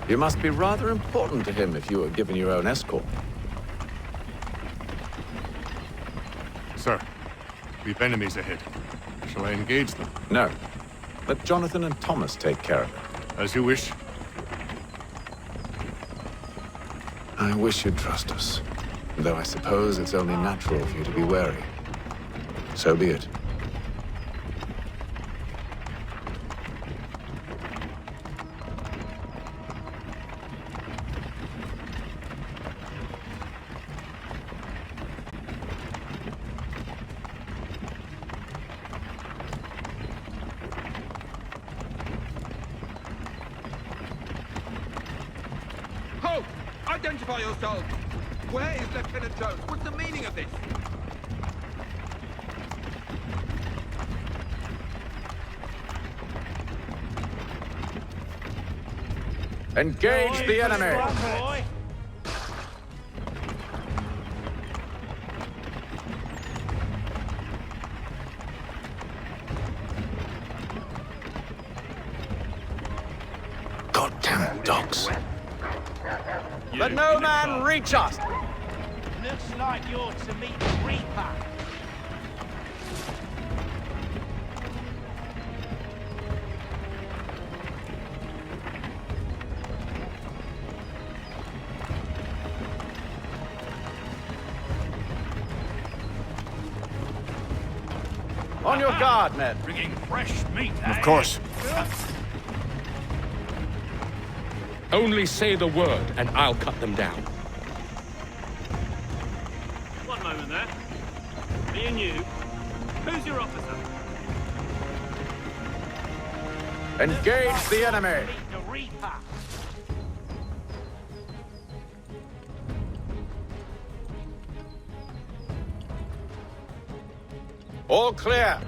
You must be rather important to him if you were given your own escort. Sir, we've enemies ahead. Shall I engage them? No. Let Jonathan and Thomas take care of it. As you wish. I wish you'd trust us. Though I suppose it's only natural for you to be wary. So be it. Halt! Identify yourselves! Where is Lieutenant Jones? What's the meaning of this? Engage the enemy! Goddamn dogs. Let no man reach us! Looks like you're to meet the Reaper. On your guard, men. Bringing fresh meat, Of course. Only say the word, and I'll cut them down. One moment there. Me and you. Who's your officer? Engage the enemy! Meet the Reaper. All clear.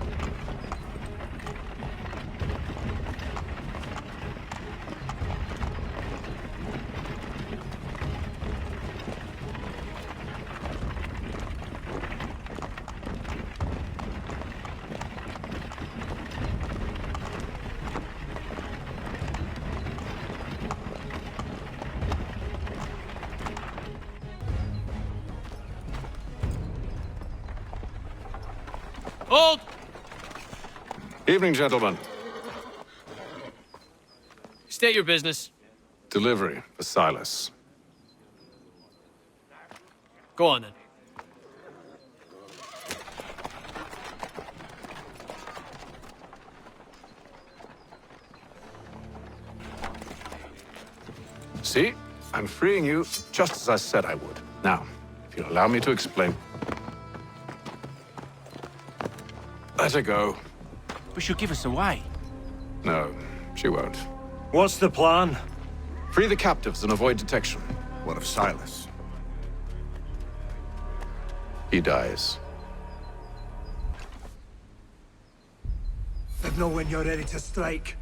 Hold! Evening, gentlemen. State your business. Delivery for Silas. Go on, then. See? I'm freeing you just as I said I would. Now, if you'll allow me to explain. Let her go. But she'll give us away. No, she won't. What's the plan? Free the captives and avoid detection. What of Silas? He dies. Let know when you're ready to strike.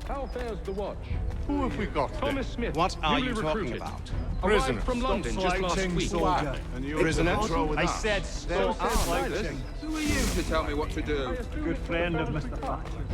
How fares the watch? Who have we got? Thomas Smith. What are newly you talking recruited. about? Arrived Prisoners. from London just last week. soldier. Prisoners? I said stop slouching. Who are you to tell me what to do? Good friend of Mr. Thatcher.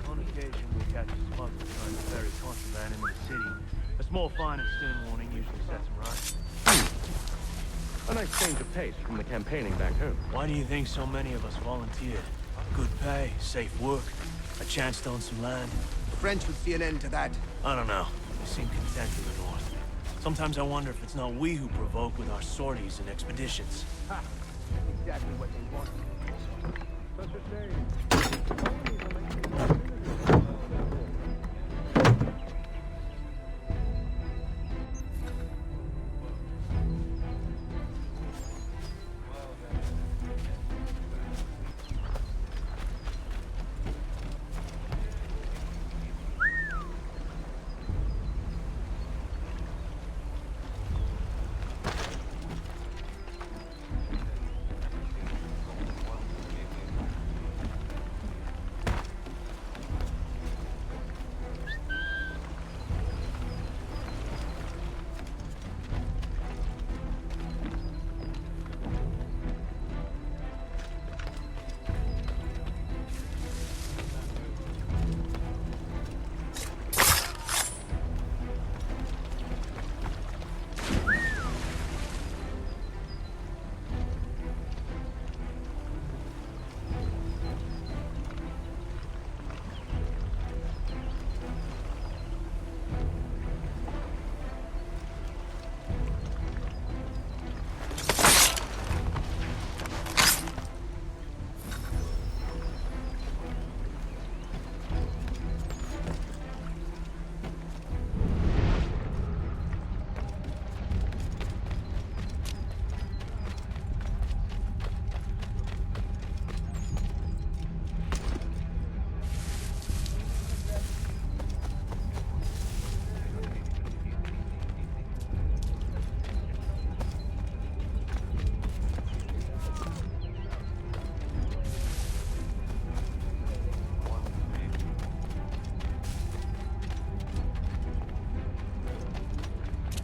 On occasion, we catch a smuggler trying to ferry contraband into the city. A small fine and stern warning usually sets him right. A nice change of pace from the campaigning back home. Why do you think so many of us volunteered? Good pay, safe work, a chance to own some land. The French would see an end to that. I don't know. They seem content in the north. Sometimes I wonder if it's not we who provoke with our sorties and expeditions. Ha! Exactly what they want. Such a shame.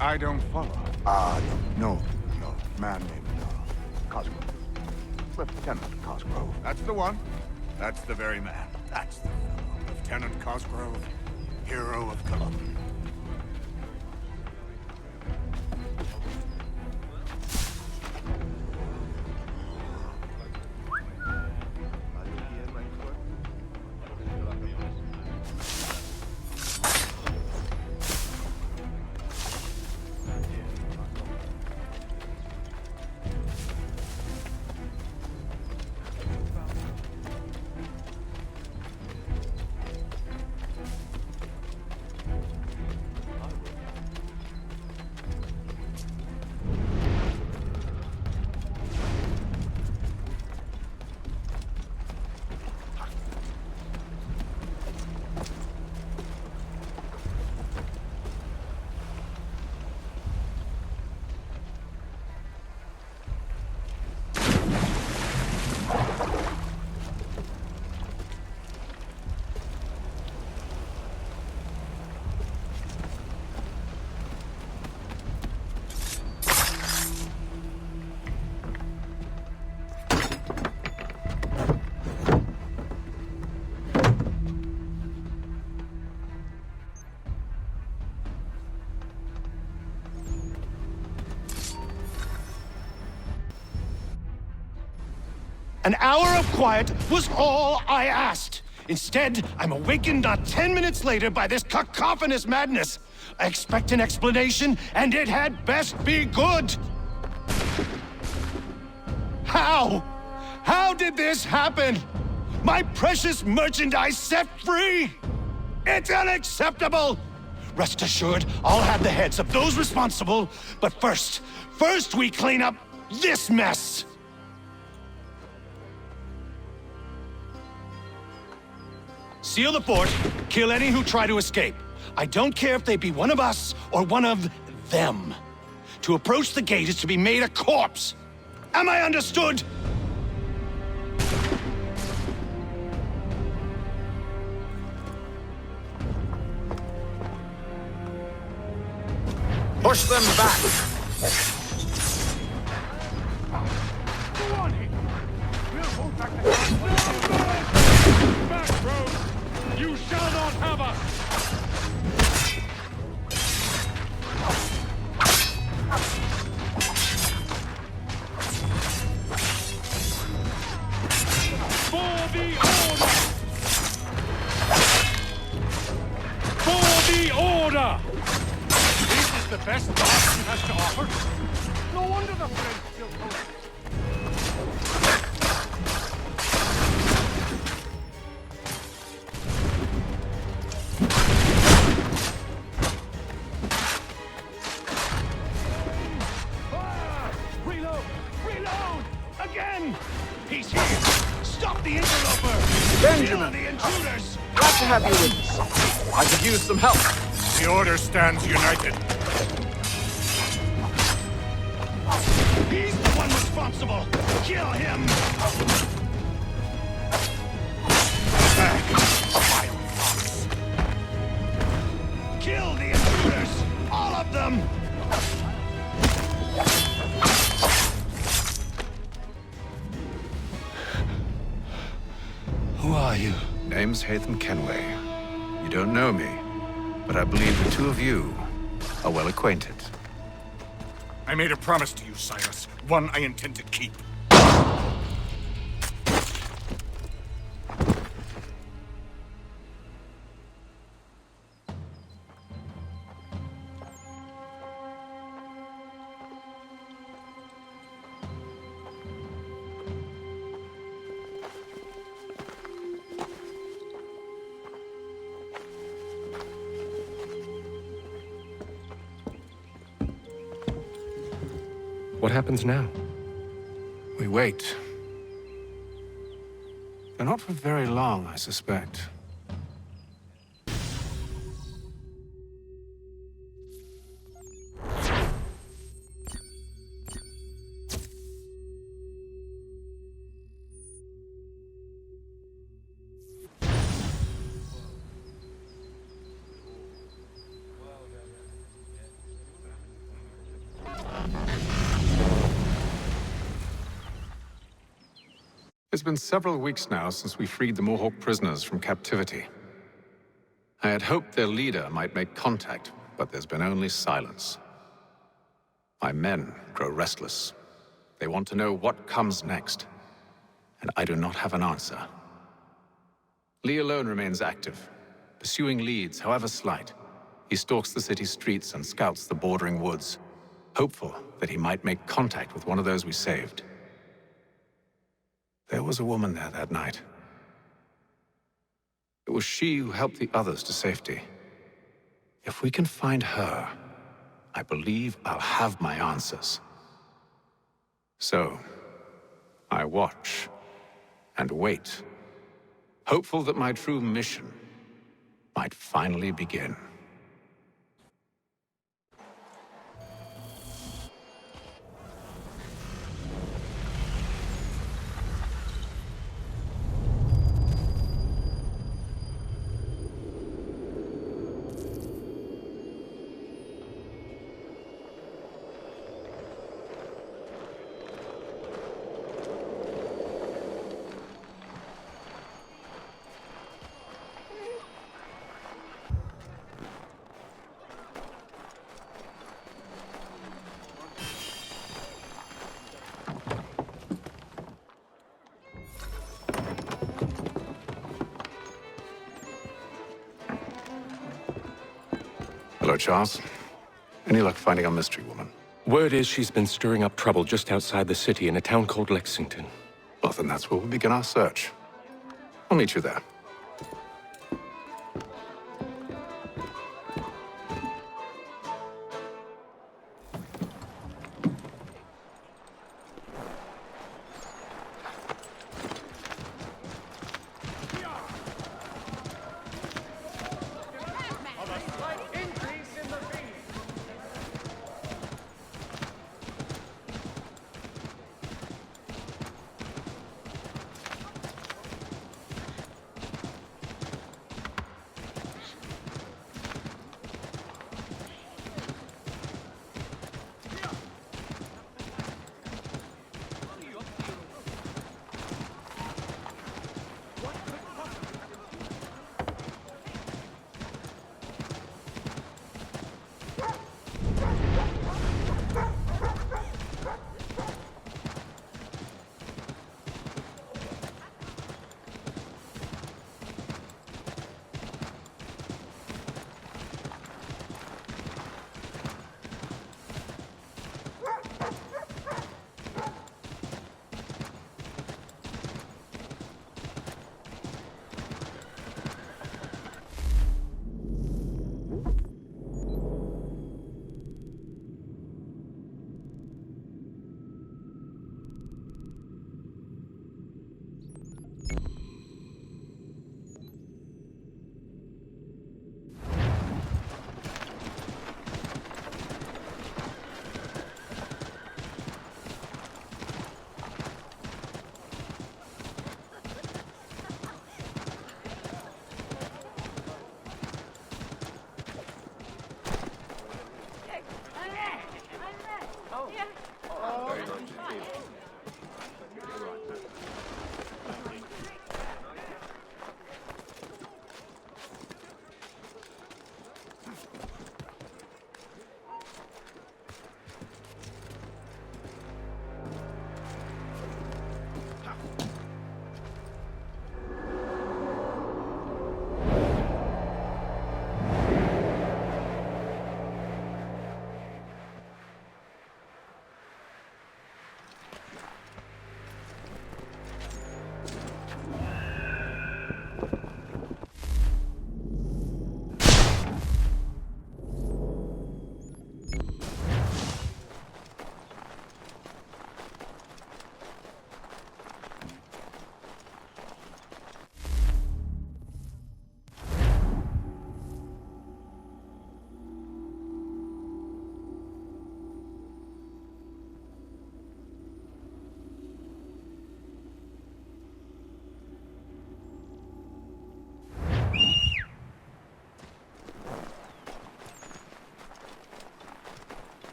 I don't follow. No. Man named Cosgrove. Lieutenant Cosgrove. That's the one. That's the very man. That's the fellow. Lieutenant Cosgrove, hero of Columbia. An hour of quiet was all I asked. Instead, I'm awakened not 10 minutes later by this cacophonous madness. I expect an explanation, and it had best be good. How? How did this happen? My precious merchandise set free? It's unacceptable! Rest assured, I'll have the heads of those responsible, but first we clean up this mess! Seal the fort, kill any who try to escape. I don't care if they be one of us or one of them. To approach the gate is to be made a corpse. Am I understood? Push them back! Go on, Hick. We'll hold back the Back, rogue! You shall not have us! For the order! For the order! This is the best Boston has to offer. No wonder the French still hold. Reload! Again! He's here! Stop the interloper! Benjamin! Kill the intruders! Glad to have you with us. I could use some help. The Order stands united. He's the one responsible! Kill him! Back, vile fox! Kill the intruders! All of them! Who are you? Name's Hatham Kenway. You don't know me, but I believe the two of you are well acquainted. I made a promise to you, Cyrus. One I intend to keep. What happens now? We wait. But not for very long, I suspect. It's been several weeks now since we freed the Mohawk prisoners from captivity. I had hoped their leader might make contact, but there's been only silence. My men grow restless. They want to know what comes next, and I do not have an answer. Lee alone remains active, pursuing leads, however slight. He stalks the city streets and scouts the bordering woods, hopeful that he might make contact with one of those we saved. There was a woman there that night. It was she who helped the others to safety. If we can find her, I believe I'll have my answers. So, I watch and wait, hopeful that my true mission might finally begin. Hello, Charles. Any luck finding our mystery woman? Word is she's been stirring up trouble just outside the city in a town called Lexington. Well, then that's where we'll begin our search. I'll meet you there.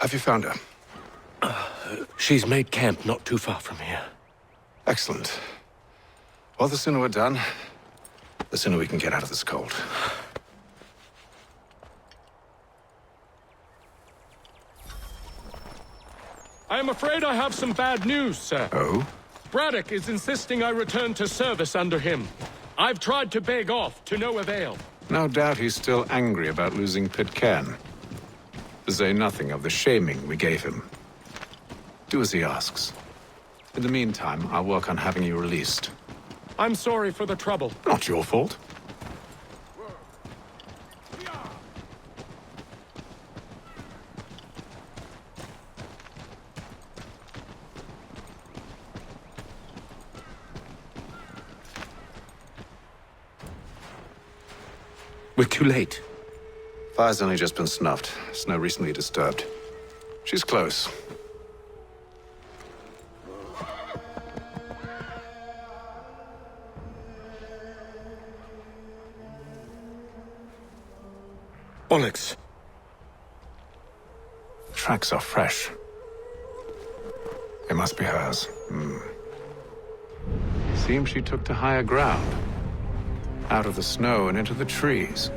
Have you found her? She's made camp not too far from here. Excellent. Well, the sooner we're done, the sooner we can get out of this cold. I am afraid I have some bad news, sir. Oh? Braddock is insisting I return to service under him. I've tried to beg off, to no avail. No doubt he's still angry about losing Pitcairn. To say nothing of the shaming we gave him. Do as he asks. In the meantime, I'll work on having you released. I'm sorry for the trouble. Not your fault. We're too late. Fire's only just been snuffed. Snow recently disturbed. She's close. Bollocks. Tracks are fresh. It must be hers. Seems she took to higher ground. Out of the snow and into the trees.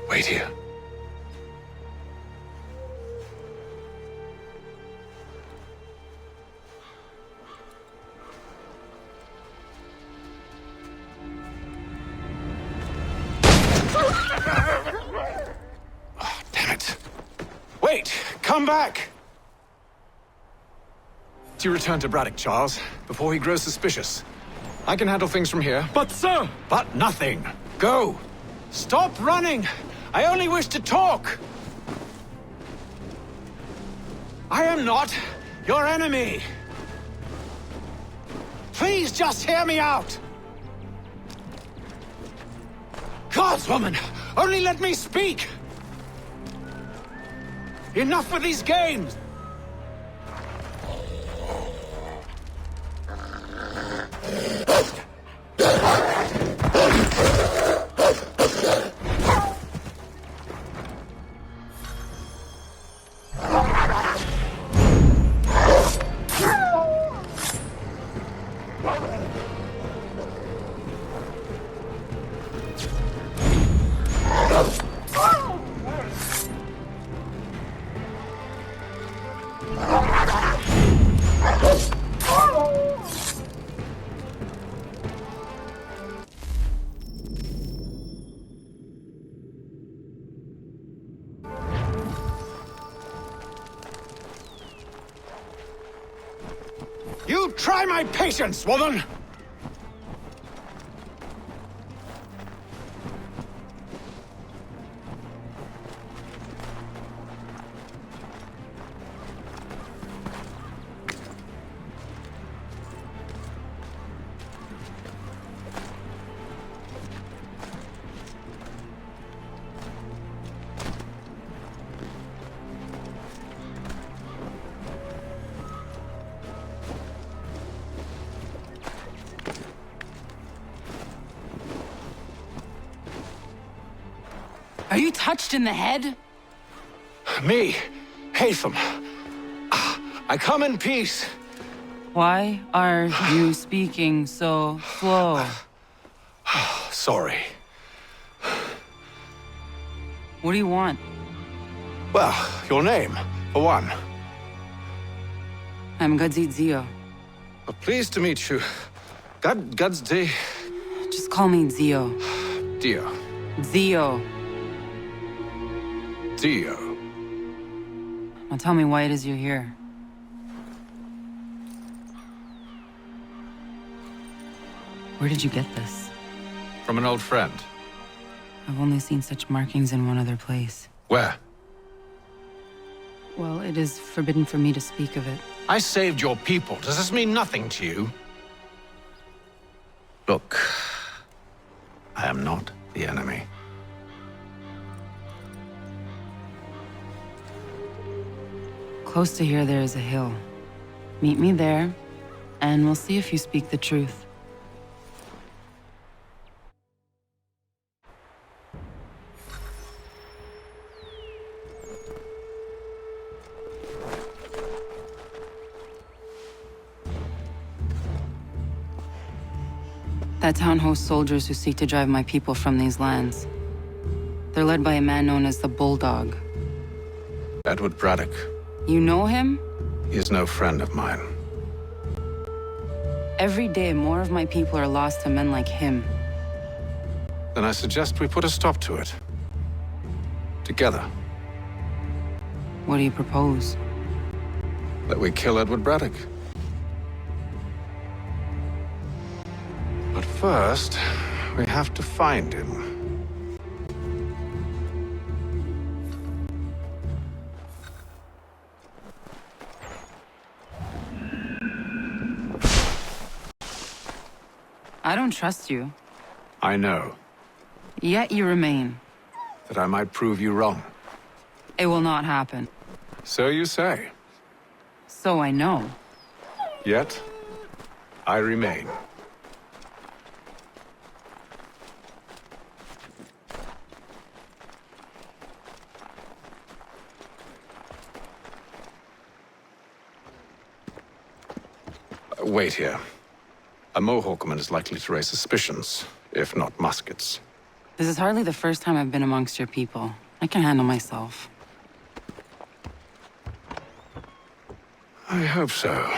Wait here. Oh, damn it. Wait! Come back! Do you return to Braddock, Charles, before he grows suspicious. I can handle things from here. But, sir! But nothing. Go! Stop running! I only wish to talk! I am not your enemy! Please just hear me out! Godswoman! Only let me speak! Enough with these games! You try my patience, woman! Are you touched in the head? Me, Hatham. I come in peace. Why are you speaking so slow? Sorry. What do you want? Well, your name, for one. I'm Ziio. Well, pleased to meet you. God's day. Just call me Ziio. Dio. Ziio. Dio. Now tell me why it is you're here. Where did you get this? From an old friend. I've only seen such markings in one other place. Where? Well, it is forbidden for me to speak of it. I saved your people. Does this mean nothing to you? Look, I am not the enemy. Close to here, there is a hill. Meet me there, and we'll see if you speak the truth. That town hosts soldiers who seek to drive my people from these lands. They're led by a man known as the Bulldog. Edward Braddock. You know him? He is no friend of mine. Every day, more of my people are lost to men like him. Then I suggest we put a stop to it. Together. What do you propose? That we kill Edward Braddock. But first, we have to find him. I don't trust you. I know. Yet you remain. That I might prove you wrong. It will not happen. So you say. So I know. Yet, I remain. Wait here. A Mohawkman is likely to raise suspicions, if not muskets. This is hardly the first time I've been amongst your people. I can handle myself. I hope so.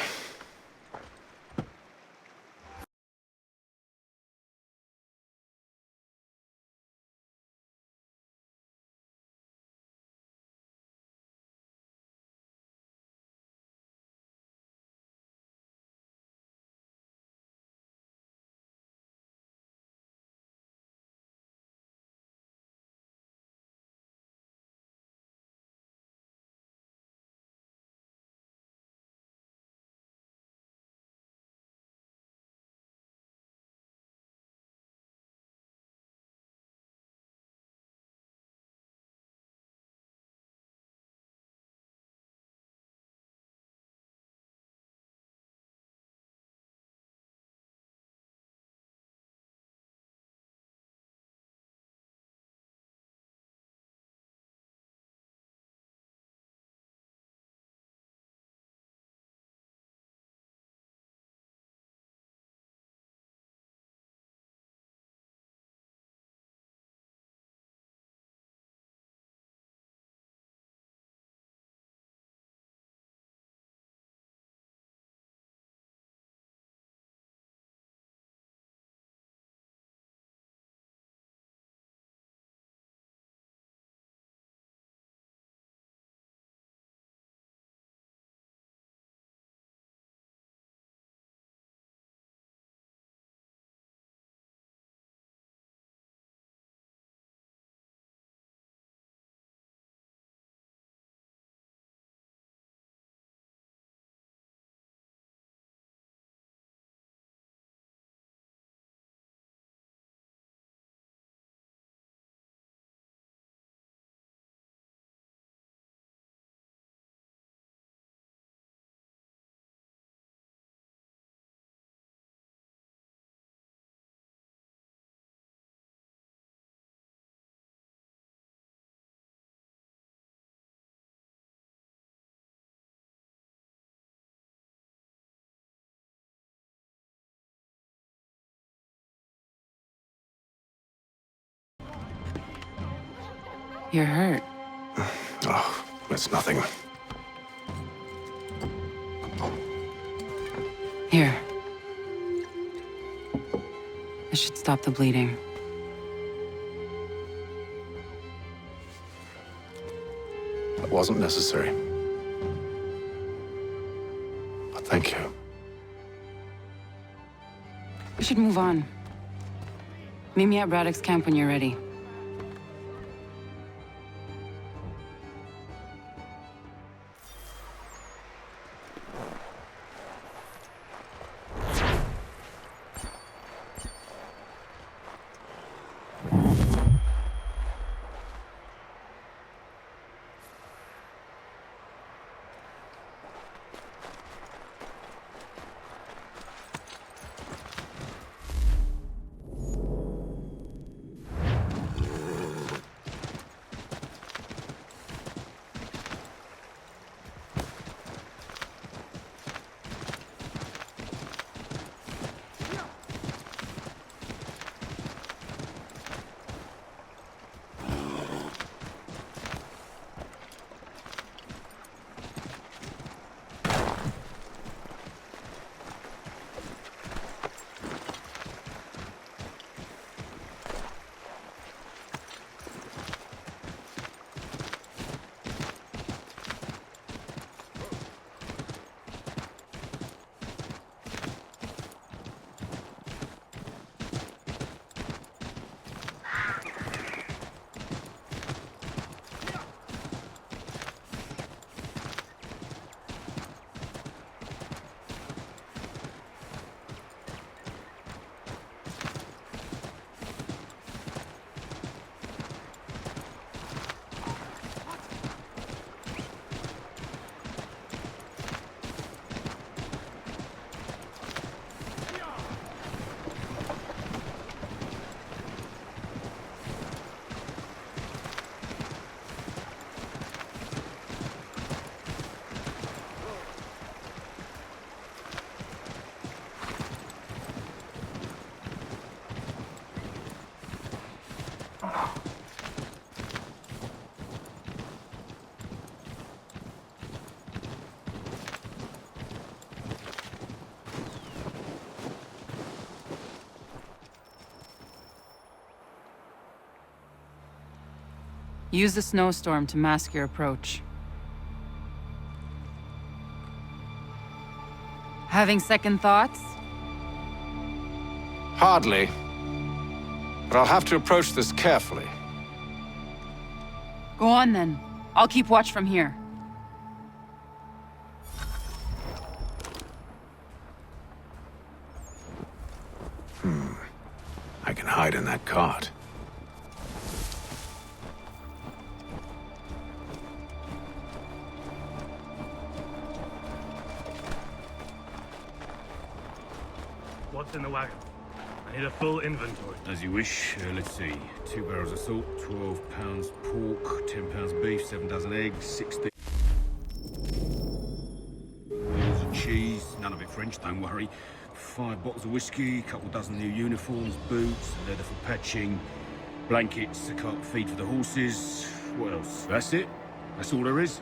You're hurt. Oh, it's nothing. Here. This should stop the bleeding. That wasn't necessary. But thank you. We should move on. Meet me at Braddock's camp when you're ready. Use the snowstorm to mask your approach. Having second thoughts? Hardly. But I'll have to approach this carefully. Go on then. I'll keep watch from here. I can hide in that cart. What's in the wagon? I need a full inventory. As you wish. Let's see. 2 barrels of salt, 12 pounds pork, 10 pounds beef, 7 dozen eggs, 60 wheels of cheese. None of it French, don't worry. 5 bottles of whiskey, a couple dozen new uniforms, boots, leather for patching, blankets, a cart feed for the horses. What else? That's it. That's all there is.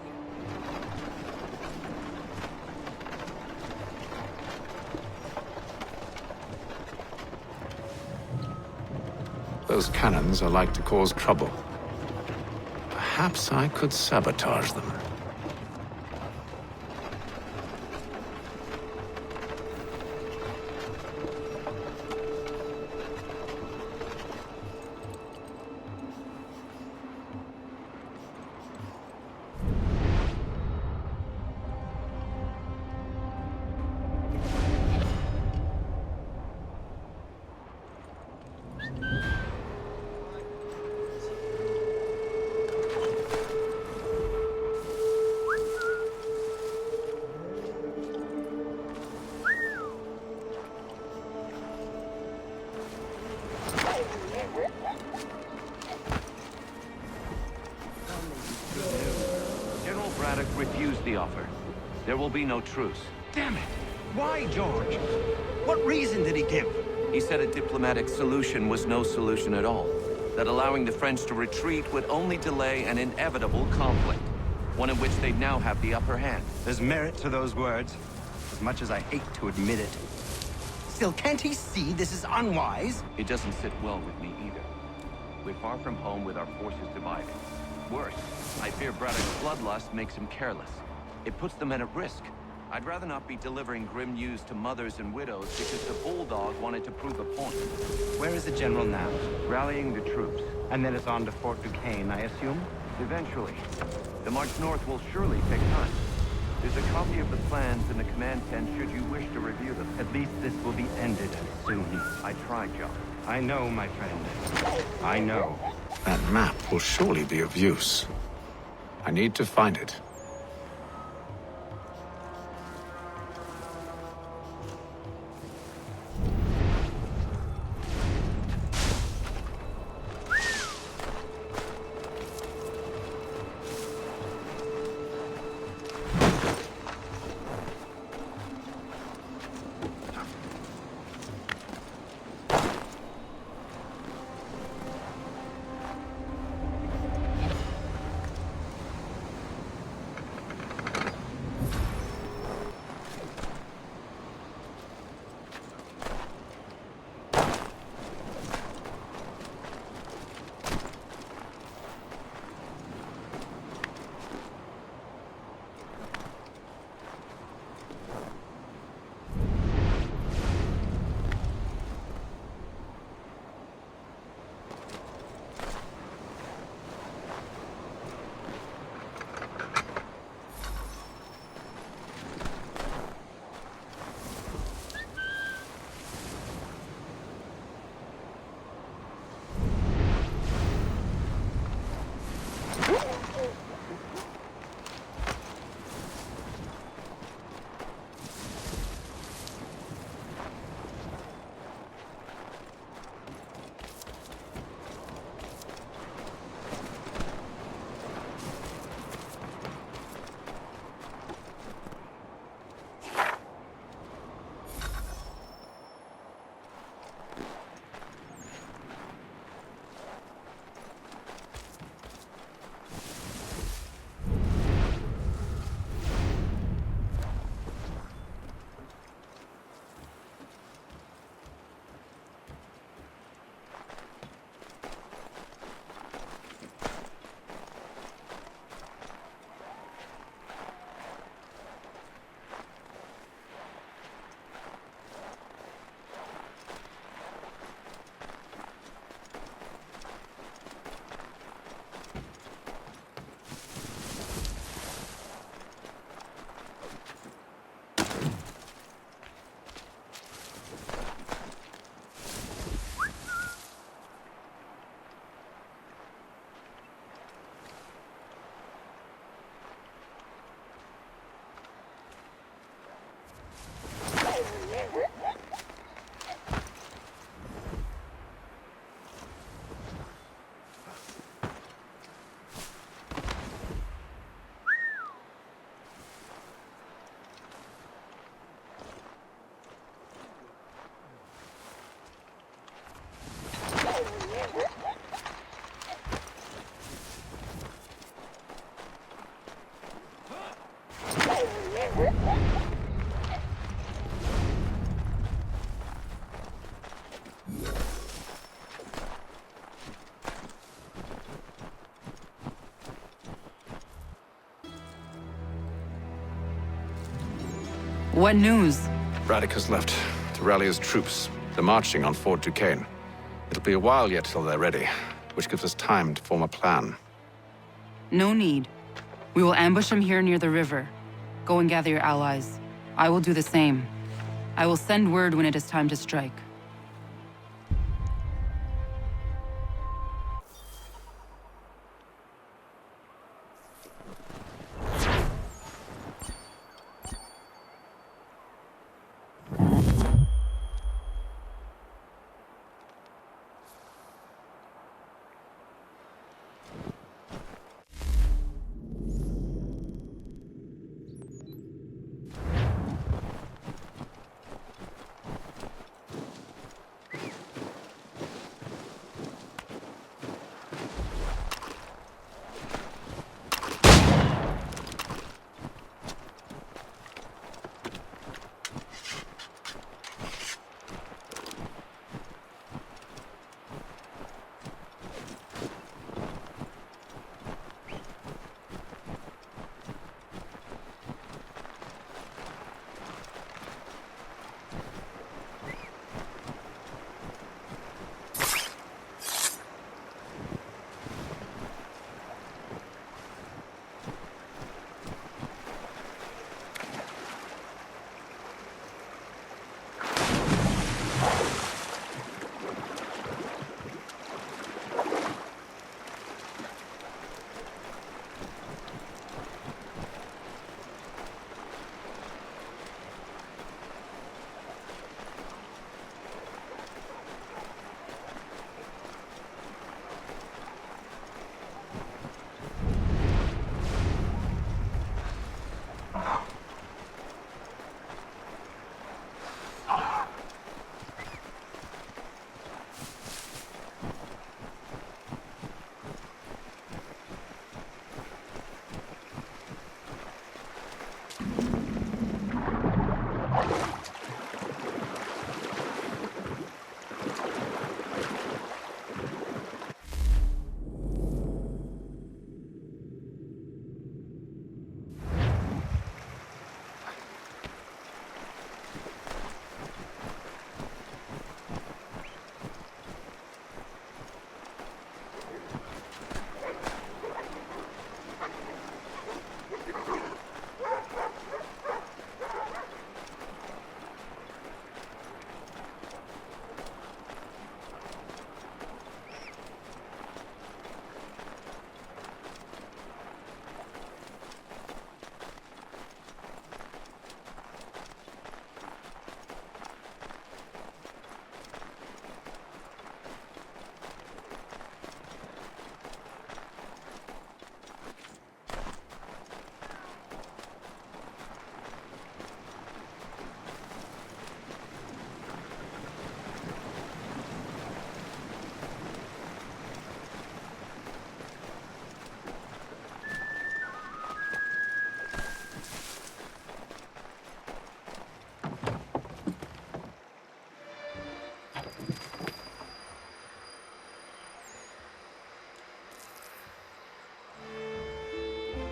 Those cannons are like to cause trouble. Perhaps I could sabotage them. General Braddock refused the offer. There will be no truce. Damn it! Why, George? What reason did he give? He said a diplomatic solution was no solution at all. That allowing the French to retreat would only delay an inevitable conflict. One in which they'd now have the upper hand. There's merit to those words, as much as I hate to admit it. Still, can't he see this is unwise? It doesn't sit well with me either. We're far from home with our forces divided. Worse, I fear Braddock's bloodlust makes him careless. It puts the men at risk. I'd rather not be delivering grim news to mothers and widows because the bulldog wanted to prove a point. Where is the general now? Rallying the troops. And then it's on to Fort Duquesne, I assume? Eventually. The march north will surely take time. There's a copy of the plans in the command tent should you wish to review them. At least this will be ended soon. I tried, John. I know, my friend. I know. That map will surely be of use. I need to find it. What news? Braddock has left to rally his troops. They're marching on Fort Duquesne. It'll be a while yet till they're ready, which gives us time to form a plan. No need. We will ambush him here near the river. Go and gather your allies. I will do the same. I will send word when it is time to strike.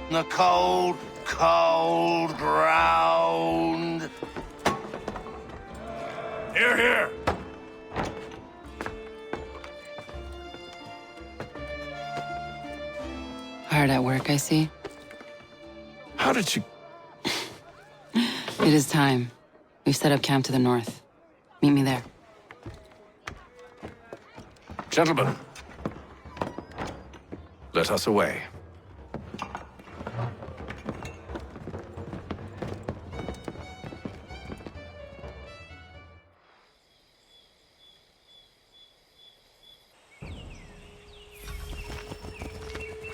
The cold, cold ground. Hear, hear. Hard at work, I see. How did you... It is time. We've set up camp to the north. Meet me there. Gentlemen, let us away.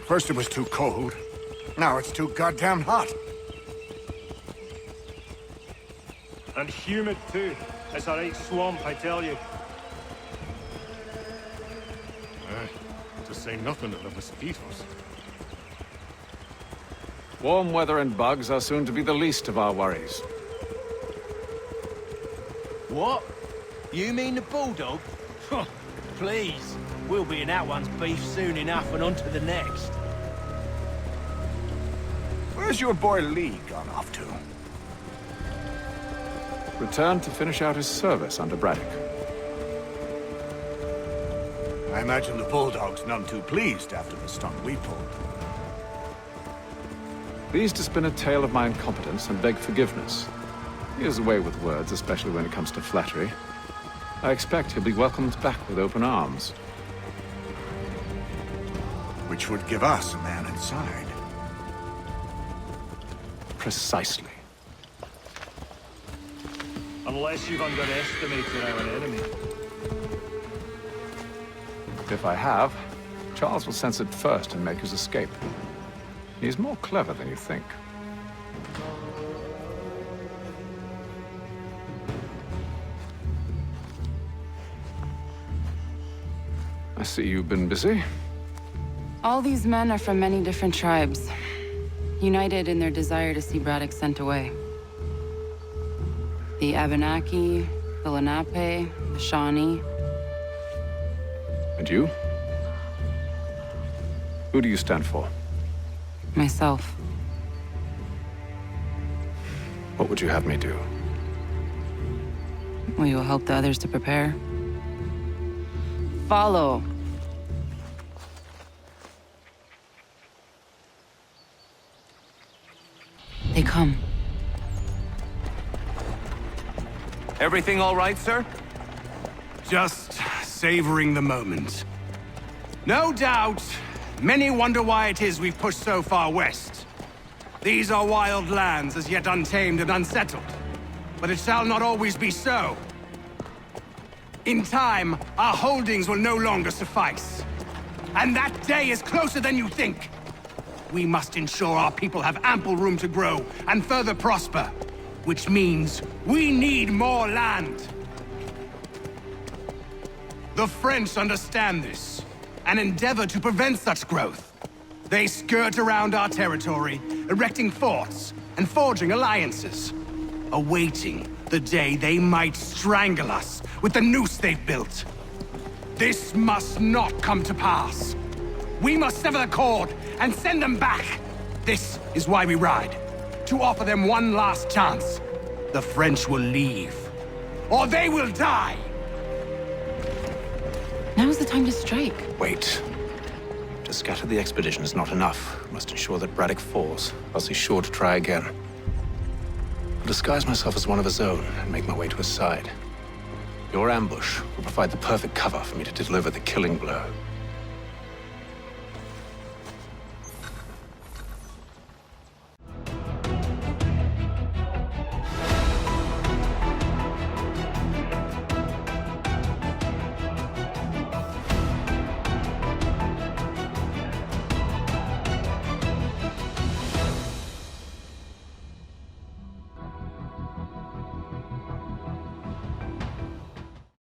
First it was too cold. Now it's too goddamn hot. And humid too. It's a right swamp, I tell you. To say nothing of the mosquitoes. Warm weather and bugs are soon to be the least of our worries. What? You mean the bulldog? Please. We'll be in that one's beef soon enough and on to the next. Where's your boy Lee gone off to? Returned to finish out his service under Braddock. I imagine the Bulldog's none too pleased after the stunt we pulled. Pleased to spin a tale of my incompetence and beg forgiveness. He has a way with words, especially when it comes to flattery. I expect he'll be welcomed back with open arms. Which would give us a man inside. Precisely. Unless you've underestimated our enemy. If I have, Charles will sense it first and make his escape. He's more clever than you think. I see you've been busy. All these men are from many different tribes, united in their desire to see Braddock sent away. The Abenaki, the Lenape, the Shawnee. And you? Who do you stand for? Myself. What would you have me do? Will you help the others to prepare? Follow. They come. Everything all right, sir? Just savoring the moment. No doubt, many wonder why it is we've pushed so far west. These are wild lands, as yet untamed and unsettled. But it shall not always be so. In time, our holdings will no longer suffice. And that day is closer than you think. We must ensure our people have ample room to grow and further prosper. Which means we need more land. The French understand this, and endeavor to prevent such growth. They skirt around our territory, erecting forts and forging alliances, awaiting the day they might strangle us with the noose they've built. This must not come to pass. We must sever the cord and send them back. This is why we ride. To offer them one last chance. The French will leave, or they will die! Now is the time to strike. Wait. To scatter the expedition is not enough. We must ensure that Braddock falls, else he's sure to try again. I'll disguise myself as one of his own and make my way to his side. Your ambush will provide the perfect cover for me to deliver the killing blow.